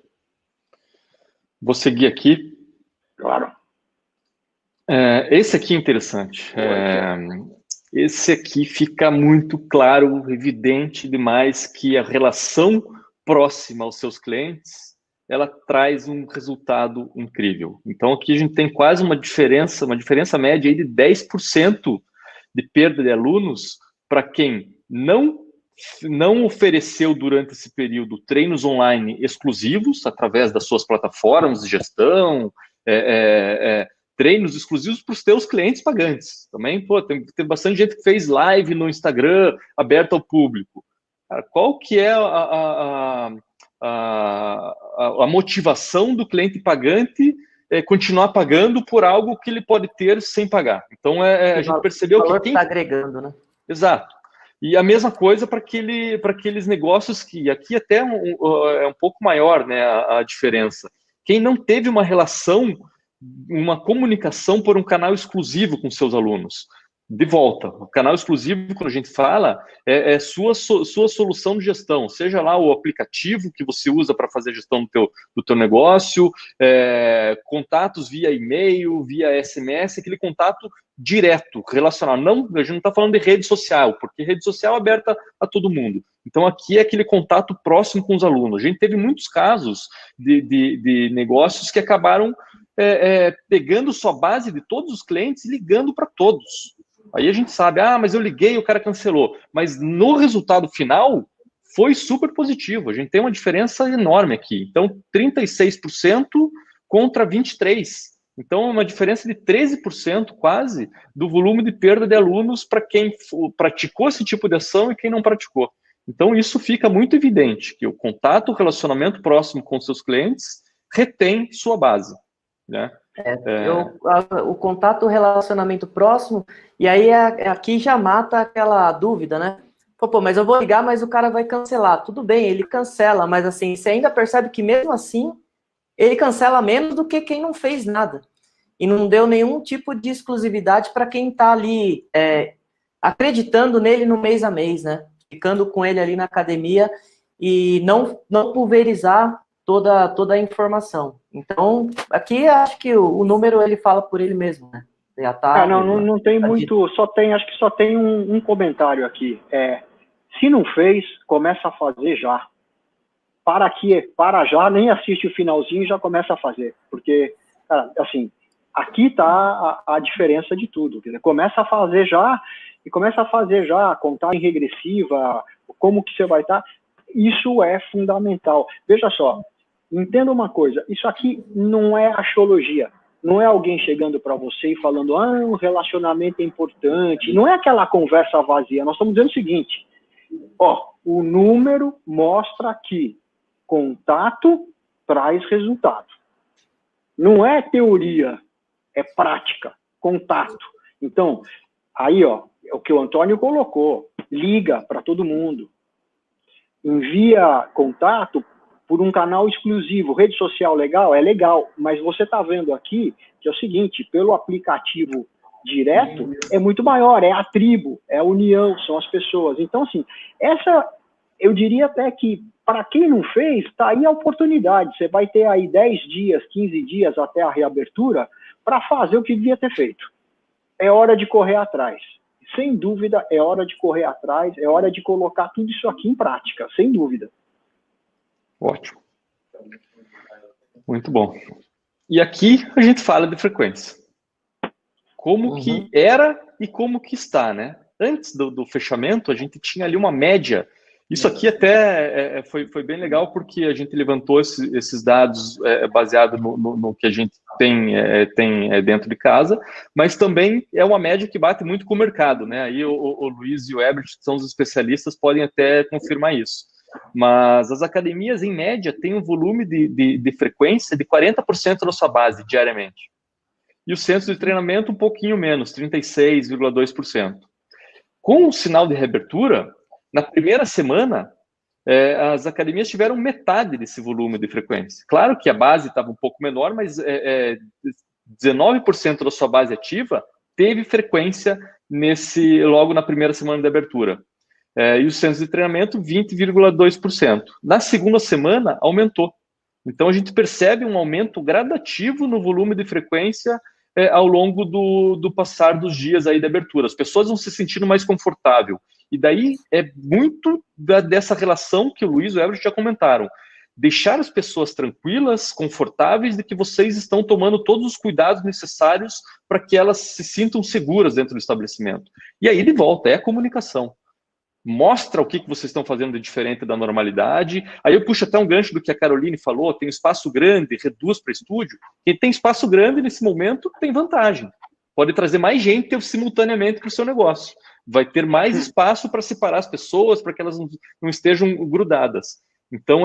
Vou seguir aqui. Claro. Esse aqui é interessante. Esse aqui fica muito claro, evidente demais que a relação próxima aos seus clientes, ela traz um resultado incrível. Então aqui a gente tem quase uma diferença média aí de 10% de perda de alunos para quem não ofereceu durante esse período treinos online exclusivos através das suas plataformas de gestão, treinos exclusivos para os teus clientes pagantes. Também, tem bastante gente que fez live no Instagram aberto ao público. Cara, qual que é a motivação do cliente pagante continuar pagando por algo que ele pode ter sem pagar? Então, a gente percebeu que quem está agregando, né? Exato. E a mesma coisa para aqueles negócios que aqui até é um pouco maior, né, a diferença. Quem não teve uma relação, uma comunicação por um canal exclusivo com seus alunos. De volta, o canal exclusivo, quando a gente fala, é sua solução de gestão, seja lá o aplicativo que você usa para fazer a gestão do teu negócio, contatos via e-mail, via SMS, aquele contato direto, relacional. Não, a gente não está falando de rede social, porque rede social é aberta a todo mundo. Então, aqui é aquele contato próximo com os alunos. A gente teve muitos casos de negócios que acabaram pegando sua base de todos os clientes e ligando para todos. Aí a gente sabe, mas eu liguei e o cara cancelou. Mas no resultado final, foi super positivo. A gente tem uma diferença enorme aqui. Então, 36% contra 23%. Então, uma diferença de 13% quase do volume de perda de alunos para quem praticou esse tipo de ação e quem não praticou. Então, isso fica muito evidente, que o contato, o relacionamento próximo com seus clientes retém sua base, né? O contato, o relacionamento próximo, e aí aqui já mata aquela dúvida, né? Pô, mas eu vou ligar, mas o cara vai cancelar. Tudo bem, ele cancela, mas assim, você ainda percebe que mesmo assim, ele cancela menos do que quem não fez nada. E não deu nenhum tipo de exclusividade para quem está ali acreditando nele no mês a mês, né? Ficando com ele ali na academia e não pulverizar toda a informação. Então, aqui acho que o número ele fala por ele mesmo, né? Já tá, não tem muito, acho que só tem um comentário aqui. Se não fez, começa a fazer já. Para já, nem assiste o finalzinho e já começa a fazer. Porque, cara, assim, aqui está a diferença de tudo. Quer dizer, começa a fazer já, e começa a fazer já, a contagem regressiva, como que você vai estar. Isso é fundamental. Veja só, entenda uma coisa, isso aqui não é axiologia. Não é alguém chegando para você e falando, o relacionamento é importante. Não é aquela conversa vazia. Nós estamos dizendo o seguinte, o número mostra que contato traz resultado. Não é teoria, é prática, contato. Então, aí, é o que o Antônio colocou, liga para todo mundo, envia contato por um canal exclusivo. Rede social legal? É legal, mas você está vendo aqui que é o seguinte, pelo aplicativo direto, é muito maior, é a tribo, é a união, são as pessoas. Então, assim, eu diria até que, para quem não fez, está aí a oportunidade. Você vai ter aí 10 dias, 15 dias até a reabertura para fazer o que devia ter feito. É hora de correr atrás. Sem dúvida, é hora de correr atrás, é hora de colocar tudo isso aqui em prática, sem dúvida. Ótimo. Muito bom. E aqui a gente fala de frequência. Como que era e como que está, né? Antes do fechamento, a gente tinha ali uma média. Isso aqui até foi bem legal, porque a gente levantou esses dados baseado no que a gente tem dentro de casa, mas também é uma média que bate muito com o mercado, né? Aí o Luiz e o Ebert, que são os especialistas, podem até confirmar isso. Mas as academias, em média, têm um volume de frequência de 40% da sua base diariamente. E os centros de treinamento um pouquinho menos, 36,2%. Com o sinal de reabertura, na primeira semana, as academias tiveram metade desse volume de frequência. Claro que a base estava um pouco menor, mas 19% da sua base ativa teve frequência logo na primeira semana de abertura. E os centros de treinamento, 20,2%. Na segunda semana, aumentou. Então, a gente percebe um aumento gradativo no volume de frequência ao longo do passar dos dias aí de abertura. As pessoas vão se sentindo mais confortável. E daí é muito dessa relação que o Luiz e o Everett já comentaram. Deixar as pessoas tranquilas, confortáveis, de que vocês estão tomando todos os cuidados necessários para que elas se sintam seguras dentro do estabelecimento. E aí, de volta, é a comunicação. Mostra o que vocês estão fazendo de diferente da normalidade. Aí eu puxo até um gancho do que a Caroline falou, tem espaço grande, reduz para estúdio. Quem tem espaço grande nesse momento tem vantagem. Pode trazer mais gente simultaneamente para o seu negócio. Vai ter mais espaço para separar as pessoas, para que elas não estejam grudadas. Então,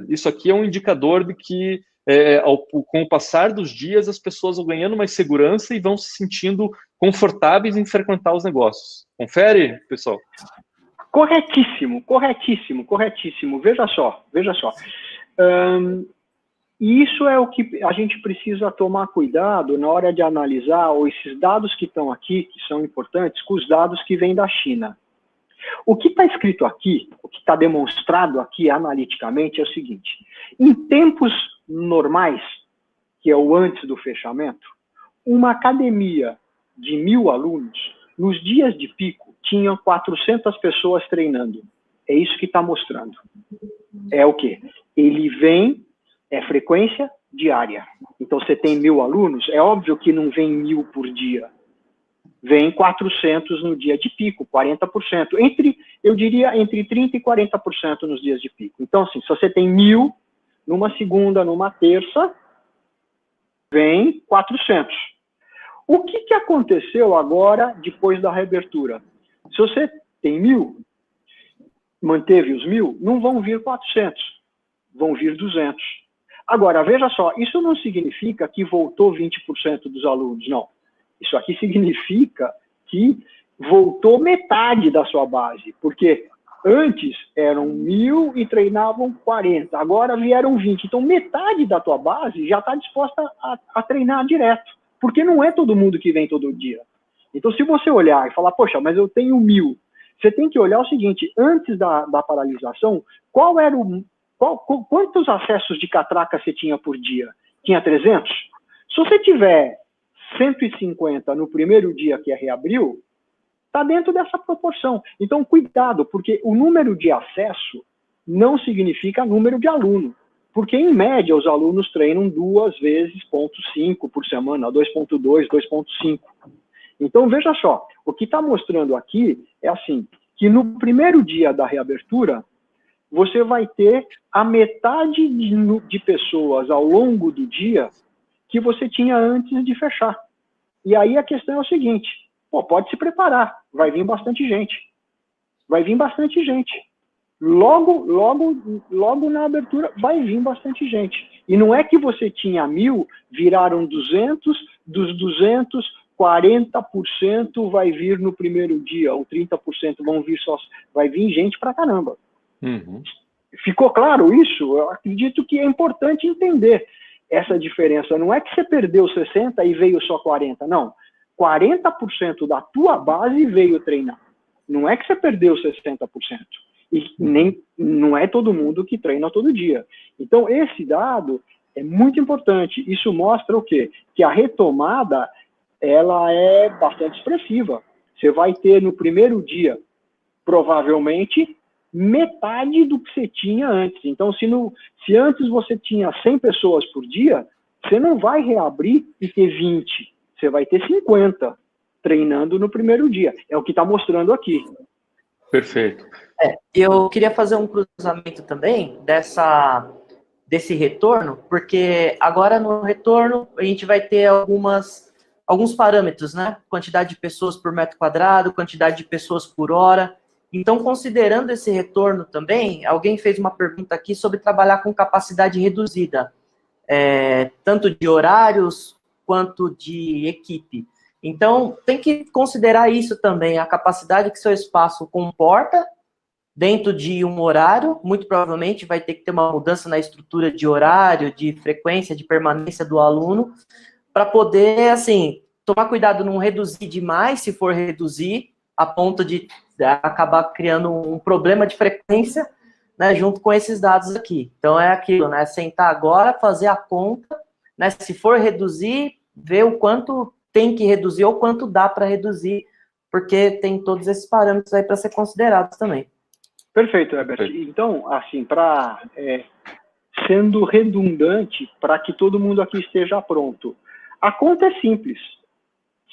isso aqui é um indicador de que, com o passar dos dias, as pessoas vão ganhando mais segurança e vão se sentindo confortáveis em frequentar os negócios. Confere, pessoal? Corretíssimo, corretíssimo, corretíssimo. Veja só. Isso é o que a gente precisa tomar cuidado na hora de analisar esses dados que estão aqui, que são importantes, com os dados que vêm da China. O que está escrito aqui, o que está demonstrado aqui analiticamente é o seguinte: em tempos normais, que é o antes do fechamento, uma academia de 1.000 alunos, nos dias de pico, tinham 400 pessoas treinando. É isso que está mostrando. É o quê? Ele vem, frequência diária. Então, você tem 1.000 alunos, é óbvio que não vem 1.000 por dia. Vem 400 no dia de pico, 40%. Eu diria, entre 30% e 40% nos dias de pico. Então, assim, se você tem 1.000, numa segunda, numa terça, vem 400. O que aconteceu agora, depois da reabertura? Se você tem 1.000, manteve os 1.000, não vão vir 400, vão vir 200. Agora, veja só, isso não significa que voltou 20% dos alunos, não. Isso aqui significa que voltou metade da sua base, porque antes eram 1.000 e treinavam 40, agora vieram 20. Então, metade da tua base já está disposta a treinar direto, porque não é todo mundo que vem todo dia. Então, se você olhar e falar, poxa, mas eu tenho 1.000, você tem que olhar o seguinte: antes da paralisação, quantos acessos de catraca você tinha por dia? Tinha 300? Se você tiver 150 no primeiro dia que reabriu, está dentro dessa proporção. Então, cuidado, porque o número de acesso não significa número de aluno. Porque, em média, os alunos treinam 2 vezes 0,5 por semana, 2,2, 2,5. Então, veja só, o que está mostrando aqui é assim, que no primeiro dia da reabertura, você vai ter a metade de pessoas ao longo do dia que você tinha antes de fechar. E aí a questão é o seguinte: pode se preparar, vai vir bastante gente. Vai vir bastante gente. Logo na abertura vai vir bastante gente. E não é que você tinha 1.000, viraram 200, dos 200, 40% vai vir no primeiro dia, ou 30% vão vir só. Vai vir gente pra caramba. Uhum. Ficou claro isso? Eu acredito que é importante entender essa diferença. Não é que você perdeu 60 e veio só 40, não. 40% da tua base veio treinar. Não é que você perdeu 60%. E nem, não é todo mundo que treina todo dia. Então, esse dado é muito importante. Isso mostra o quê? Que a retomada, ela é bastante expressiva. Você vai ter no primeiro dia, provavelmente, metade do que você tinha antes. Então, se antes você tinha 100 pessoas por dia, você não vai reabrir e ter 20. Você vai ter 50 treinando no primeiro dia. É o que está mostrando aqui. Perfeito. Eu queria fazer um cruzamento também desse retorno, porque agora no retorno a gente vai ter alguns parâmetros, né? Quantidade de pessoas por metro quadrado, quantidade de pessoas por hora. Então, considerando esse retorno também, alguém fez uma pergunta aqui sobre trabalhar com capacidade reduzida, tanto de horários quanto de equipe. Então, tem que considerar isso também, a capacidade que seu espaço comporta dentro de um horário, muito provavelmente vai ter que ter uma mudança na estrutura de horário, de frequência, de permanência do aluno, para poder, assim, tomar cuidado, não reduzir demais, se for reduzir, a ponto de acabar criando um problema de frequência, né, junto com esses dados aqui. Então, é aquilo, né, sentar agora, fazer a conta, né, se for reduzir, ver o quanto tem que reduzir ou quanto dá para reduzir, porque tem todos esses parâmetros aí para ser considerados também. Perfeito, Herbert. Então, assim, sendo redundante, para que todo mundo aqui esteja pronto, a conta é simples.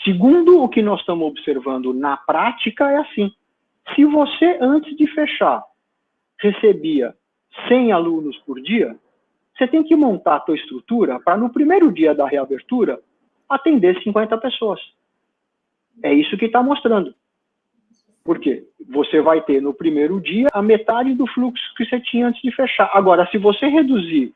Segundo o que nós estamos observando na prática, é assim. Se você, antes de fechar, recebia 100 alunos por dia, você tem que montar a tua estrutura para, no primeiro dia da reabertura, atender 50 pessoas. É isso que está mostrando. Por quê? Você vai ter, no primeiro dia, a metade do fluxo que você tinha antes de fechar. Agora, se você reduzir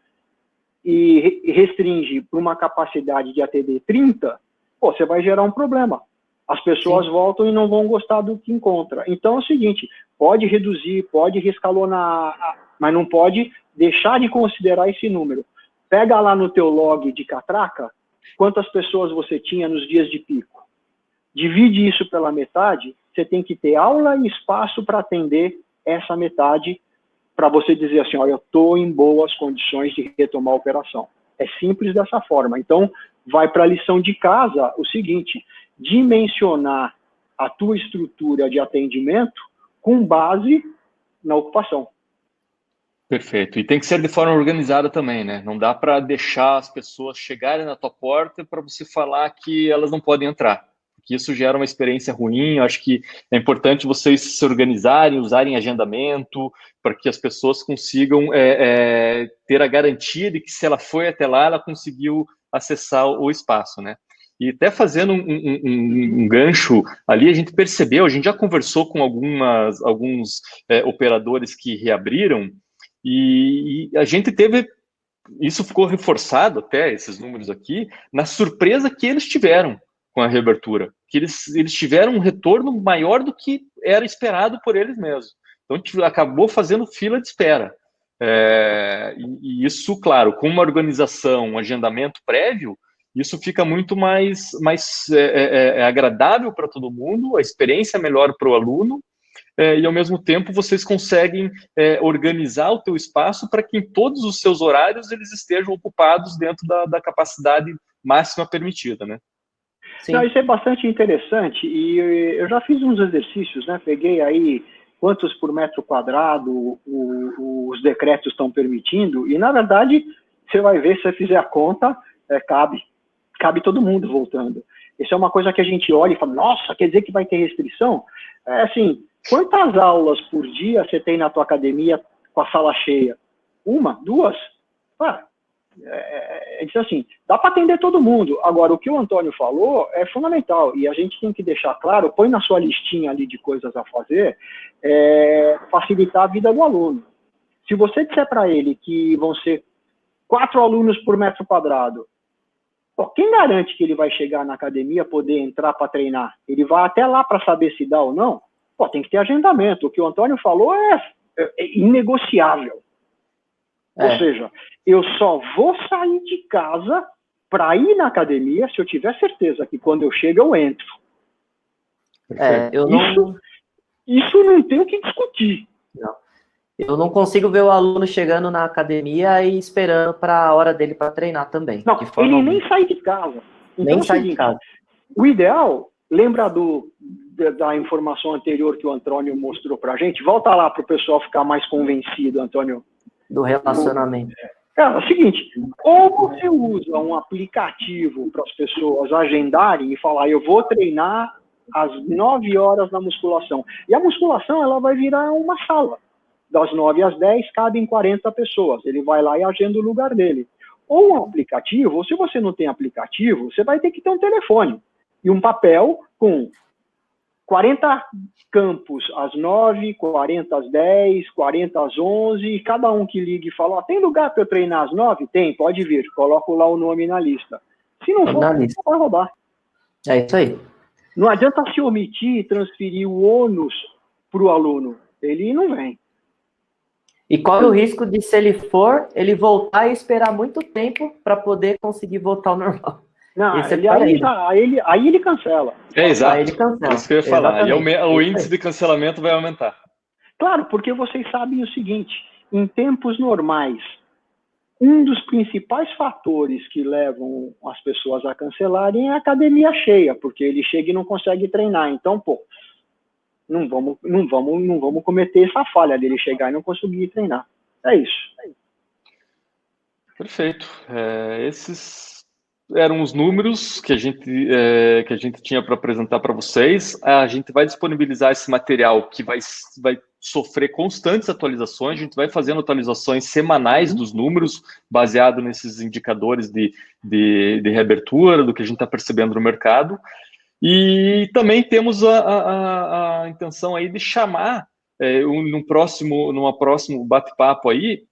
e restringir para uma capacidade de atender 30, você vai gerar um problema. As pessoas voltam e não vão gostar do que encontra. Então é o seguinte, pode reduzir, pode rescalonar, mas não pode deixar de considerar esse número. Pega lá no teu log de catraca, quantas pessoas você tinha nos dias de pico. Divide isso pela metade, você tem que ter aula e espaço para atender essa metade, para você dizer assim, olha, eu estou em boas condições de retomar a operação. É simples dessa forma. Então, vai para a lição de casa o seguinte, dimensionar a tua estrutura de atendimento com base na ocupação. Perfeito. E tem que ser de forma organizada também, né? Não dá para deixar as pessoas chegarem na tua porta para você falar que elas não podem entrar. Porque isso gera uma experiência ruim. Eu acho que é importante vocês se organizarem, usarem agendamento, para que as pessoas consigam ter a garantia de que se ela foi até lá, ela conseguiu acessar o espaço, né? E até fazendo um gancho ali, a gente percebeu, a gente já conversou com alguns operadores que reabriram, e a gente teve, isso ficou reforçado até, esses números aqui, na surpresa que eles tiveram com a reabertura, que eles tiveram um retorno maior do que era esperado por eles mesmos. Então, acabou fazendo fila de espera. E isso, claro, com uma organização, um agendamento prévio, isso fica muito mais agradável para todo mundo, a experiência é melhor para o aluno, e ao mesmo tempo vocês conseguem organizar o teu espaço para que em todos os seus horários eles estejam ocupados dentro da capacidade máxima permitida, né? Não, isso é bastante interessante, e eu já fiz uns exercícios, né? Peguei aí quantos por metro quadrado os decretos estão permitindo, e na verdade, você vai ver, se você fizer a conta, cabe todo mundo voltando. Isso é uma coisa que a gente olha e fala, nossa, quer dizer que vai ter restrição? Assim, quantas aulas por dia você tem na tua academia com a sala cheia? Uma? Duas? Assim, dá para atender todo mundo. Agora, o que o Antônio falou é fundamental, e a gente tem que deixar claro, põe na sua listinha ali de coisas a fazer, facilitar a vida do aluno. Se você disser para ele que vão ser 4 alunos por metro quadrado, quem garante que ele vai chegar na academia, poder entrar para treinar? Ele vai até lá para saber se dá ou não? Tem que ter agendamento. O que o Antônio falou é inegociável. Ou seja, eu só vou sair de casa para ir na academia se eu tiver certeza que quando eu chego eu entro. Isso não tem o que discutir. Não. Eu não consigo ver o aluno chegando na academia e esperando para a hora dele para treinar também. Não, ele nem sai de casa. Então, nem sai de casa. O ideal, lembra da informação anterior que o Antônio mostrou para a gente? Volta lá para o pessoal ficar mais convencido, Antônio. Do relacionamento. É o seguinte, ou você usa um aplicativo para as pessoas agendarem e falar, eu vou treinar às 9 horas na musculação. E a musculação, ela vai virar uma sala. Das 9 às 10, cabem 40 pessoas. Ele vai lá e agenda o lugar dele. Ou um aplicativo, ou se você não tem aplicativo, você vai ter que ter um telefone e um papel com 40 campos às 9, 40 às 10, 40 às 11, e cada um que liga e fala, tem lugar para eu treinar às 9? Tem, pode vir, coloco lá o nome na lista. Se não for, você vai roubar. É isso aí. Não adianta se omitir e transferir o ônus para o aluno. ele não vem. E corre o risco de, se ele for, ele voltar e esperar muito tempo para poder conseguir voltar ao normal. Não, aí ele cancela. Exato. Aí ele cancela. Isso que eu ia falar. E o índice de cancelamento vai aumentar. Claro, porque vocês sabem o seguinte, em tempos normais, um dos principais fatores que levam as pessoas a cancelarem é a academia cheia, porque ele chega e não consegue treinar. Então, pô, não vamos cometer essa falha dele chegar e não conseguir treinar. É isso. Perfeito. Esses eram os números que a gente tinha para apresentar para vocês. A gente vai disponibilizar esse material que vai sofrer constantes atualizações. A gente vai fazendo atualizações semanais dos números, baseado nesses indicadores de reabertura, do que a gente está percebendo no mercado. E também temos a intenção aí de chamar numa próximo bate-papo aí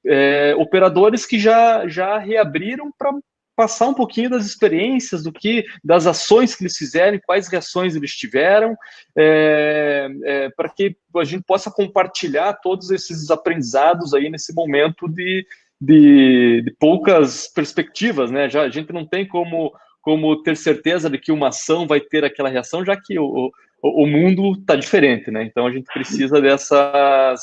operadores que já reabriram para passar um pouquinho das experiências, das ações que eles fizeram, quais reações eles tiveram, para que a gente possa compartilhar todos esses aprendizados aí nesse momento de poucas perspectivas, né? A gente não tem como ter certeza de que uma ação vai ter aquela reação, já que o mundo está diferente, né? Então a gente precisa dessa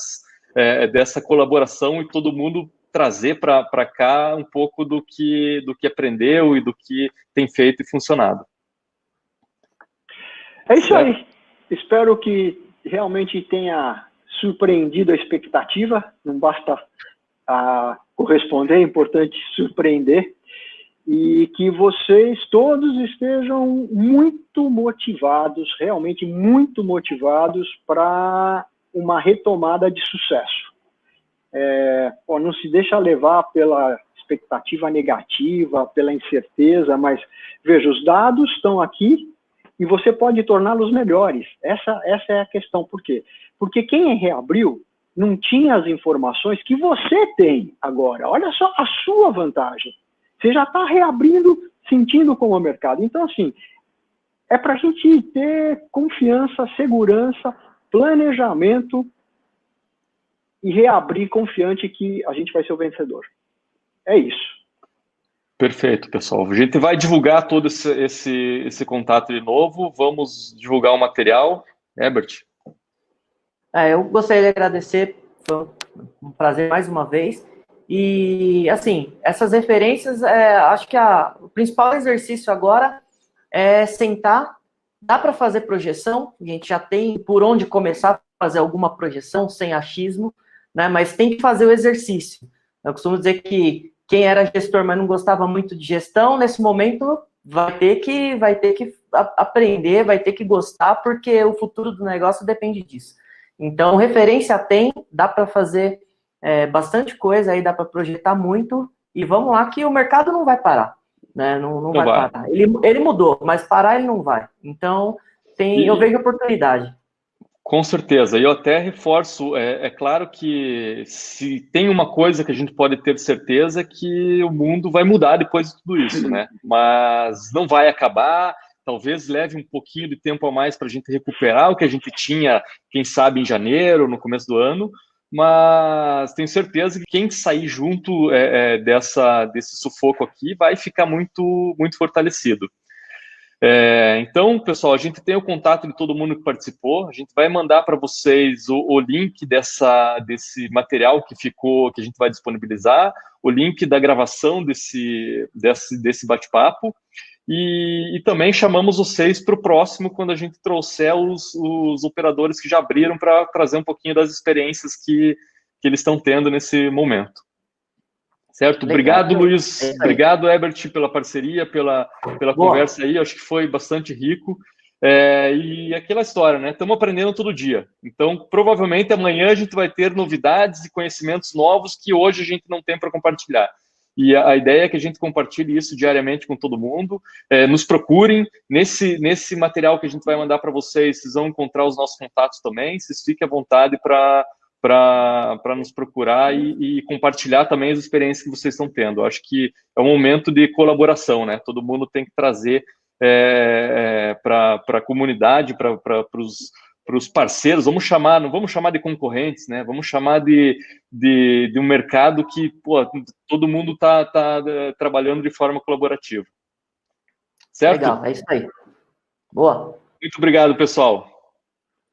colaboração e todo mundo trazer para cá um pouco do que aprendeu e do que tem feito e funcionado. É isso aí. Espero que realmente tenha surpreendido a expectativa. Não basta corresponder, é importante surpreender. E que vocês todos estejam muito motivados, realmente muito motivados para uma retomada de sucesso. Não se deixa levar pela expectativa negativa, pela incerteza, mas veja, os dados estão aqui e você pode torná-los melhores. Essa é a questão. Por quê? Porque quem reabriu não tinha as informações que você tem agora. Olha só a sua vantagem. Você já está reabrindo, sentindo como o mercado. Então, assim, é para a gente ter confiança, segurança, planejamento e reabrir confiante que a gente vai ser o vencedor. É isso. Perfeito, pessoal. A gente vai divulgar todo esse contato de novo. Vamos divulgar o material. Herbert? Eu gostaria de agradecer. Foi um prazer mais uma vez. E, assim, essas referências, acho que o principal exercício agora é sentar. Dá para fazer projeção, a gente já tem por onde começar a fazer alguma projeção sem achismo, né? Mas tem que fazer o exercício. Eu costumo dizer que quem era gestor, mas não gostava muito de gestão, nesse momento vai ter que aprender, vai ter que gostar, porque o futuro do negócio depende disso. Então, referência tem, dá para fazer bastante coisa, aí dá para projetar muito, e vamos lá que o mercado não vai parar, né? Não vai parar. Ele mudou, mas parar ele não vai. Então, eu vejo oportunidade. Com certeza, e eu até reforço, é claro que se tem uma coisa que a gente pode ter certeza é que o mundo vai mudar depois de tudo isso, né? Mas não vai acabar, talvez leve um pouquinho de tempo a mais para a gente recuperar o que a gente tinha, quem sabe, em janeiro, no começo do ano, mas tenho certeza que quem sair junto desse sufoco aqui vai ficar muito, muito fortalecido. Então, pessoal, a gente tem o contato de todo mundo que participou, a gente vai mandar para vocês o link desse material que a gente vai disponibilizar, o link da gravação desse bate-papo, e também chamamos vocês para o próximo, quando a gente trouxer os operadores que já abriram, para trazer um pouquinho das experiências que eles estão tendo nesse momento. Certo? Legal. Obrigado, Luiz. Obrigado, Herbert, pela parceria, pela conversa aí. Acho que foi bastante rico. E aquela história, né? Estamos aprendendo todo dia. Então, provavelmente, amanhã a gente vai ter novidades e conhecimentos novos que hoje a gente não tem para compartilhar. E a ideia é que a gente compartilhe isso diariamente com todo mundo. Nos procurem. Nesse material que a gente vai mandar para vocês, vocês vão encontrar os nossos contatos também. Vocês fiquem à vontade para nos procurar e compartilhar também as experiências que vocês estão tendo. Eu acho que é um momento de colaboração, né? Todo mundo tem que trazer para a comunidade, para os parceiros, vamos chamar, não vamos chamar de concorrentes, né? Vamos chamar de um mercado que, pô, todo mundo está trabalhando de forma colaborativa. Certo? Legal, é isso aí. Boa. Muito obrigado, pessoal.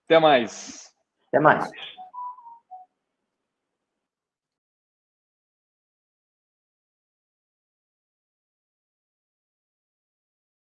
Até mais. Até mais.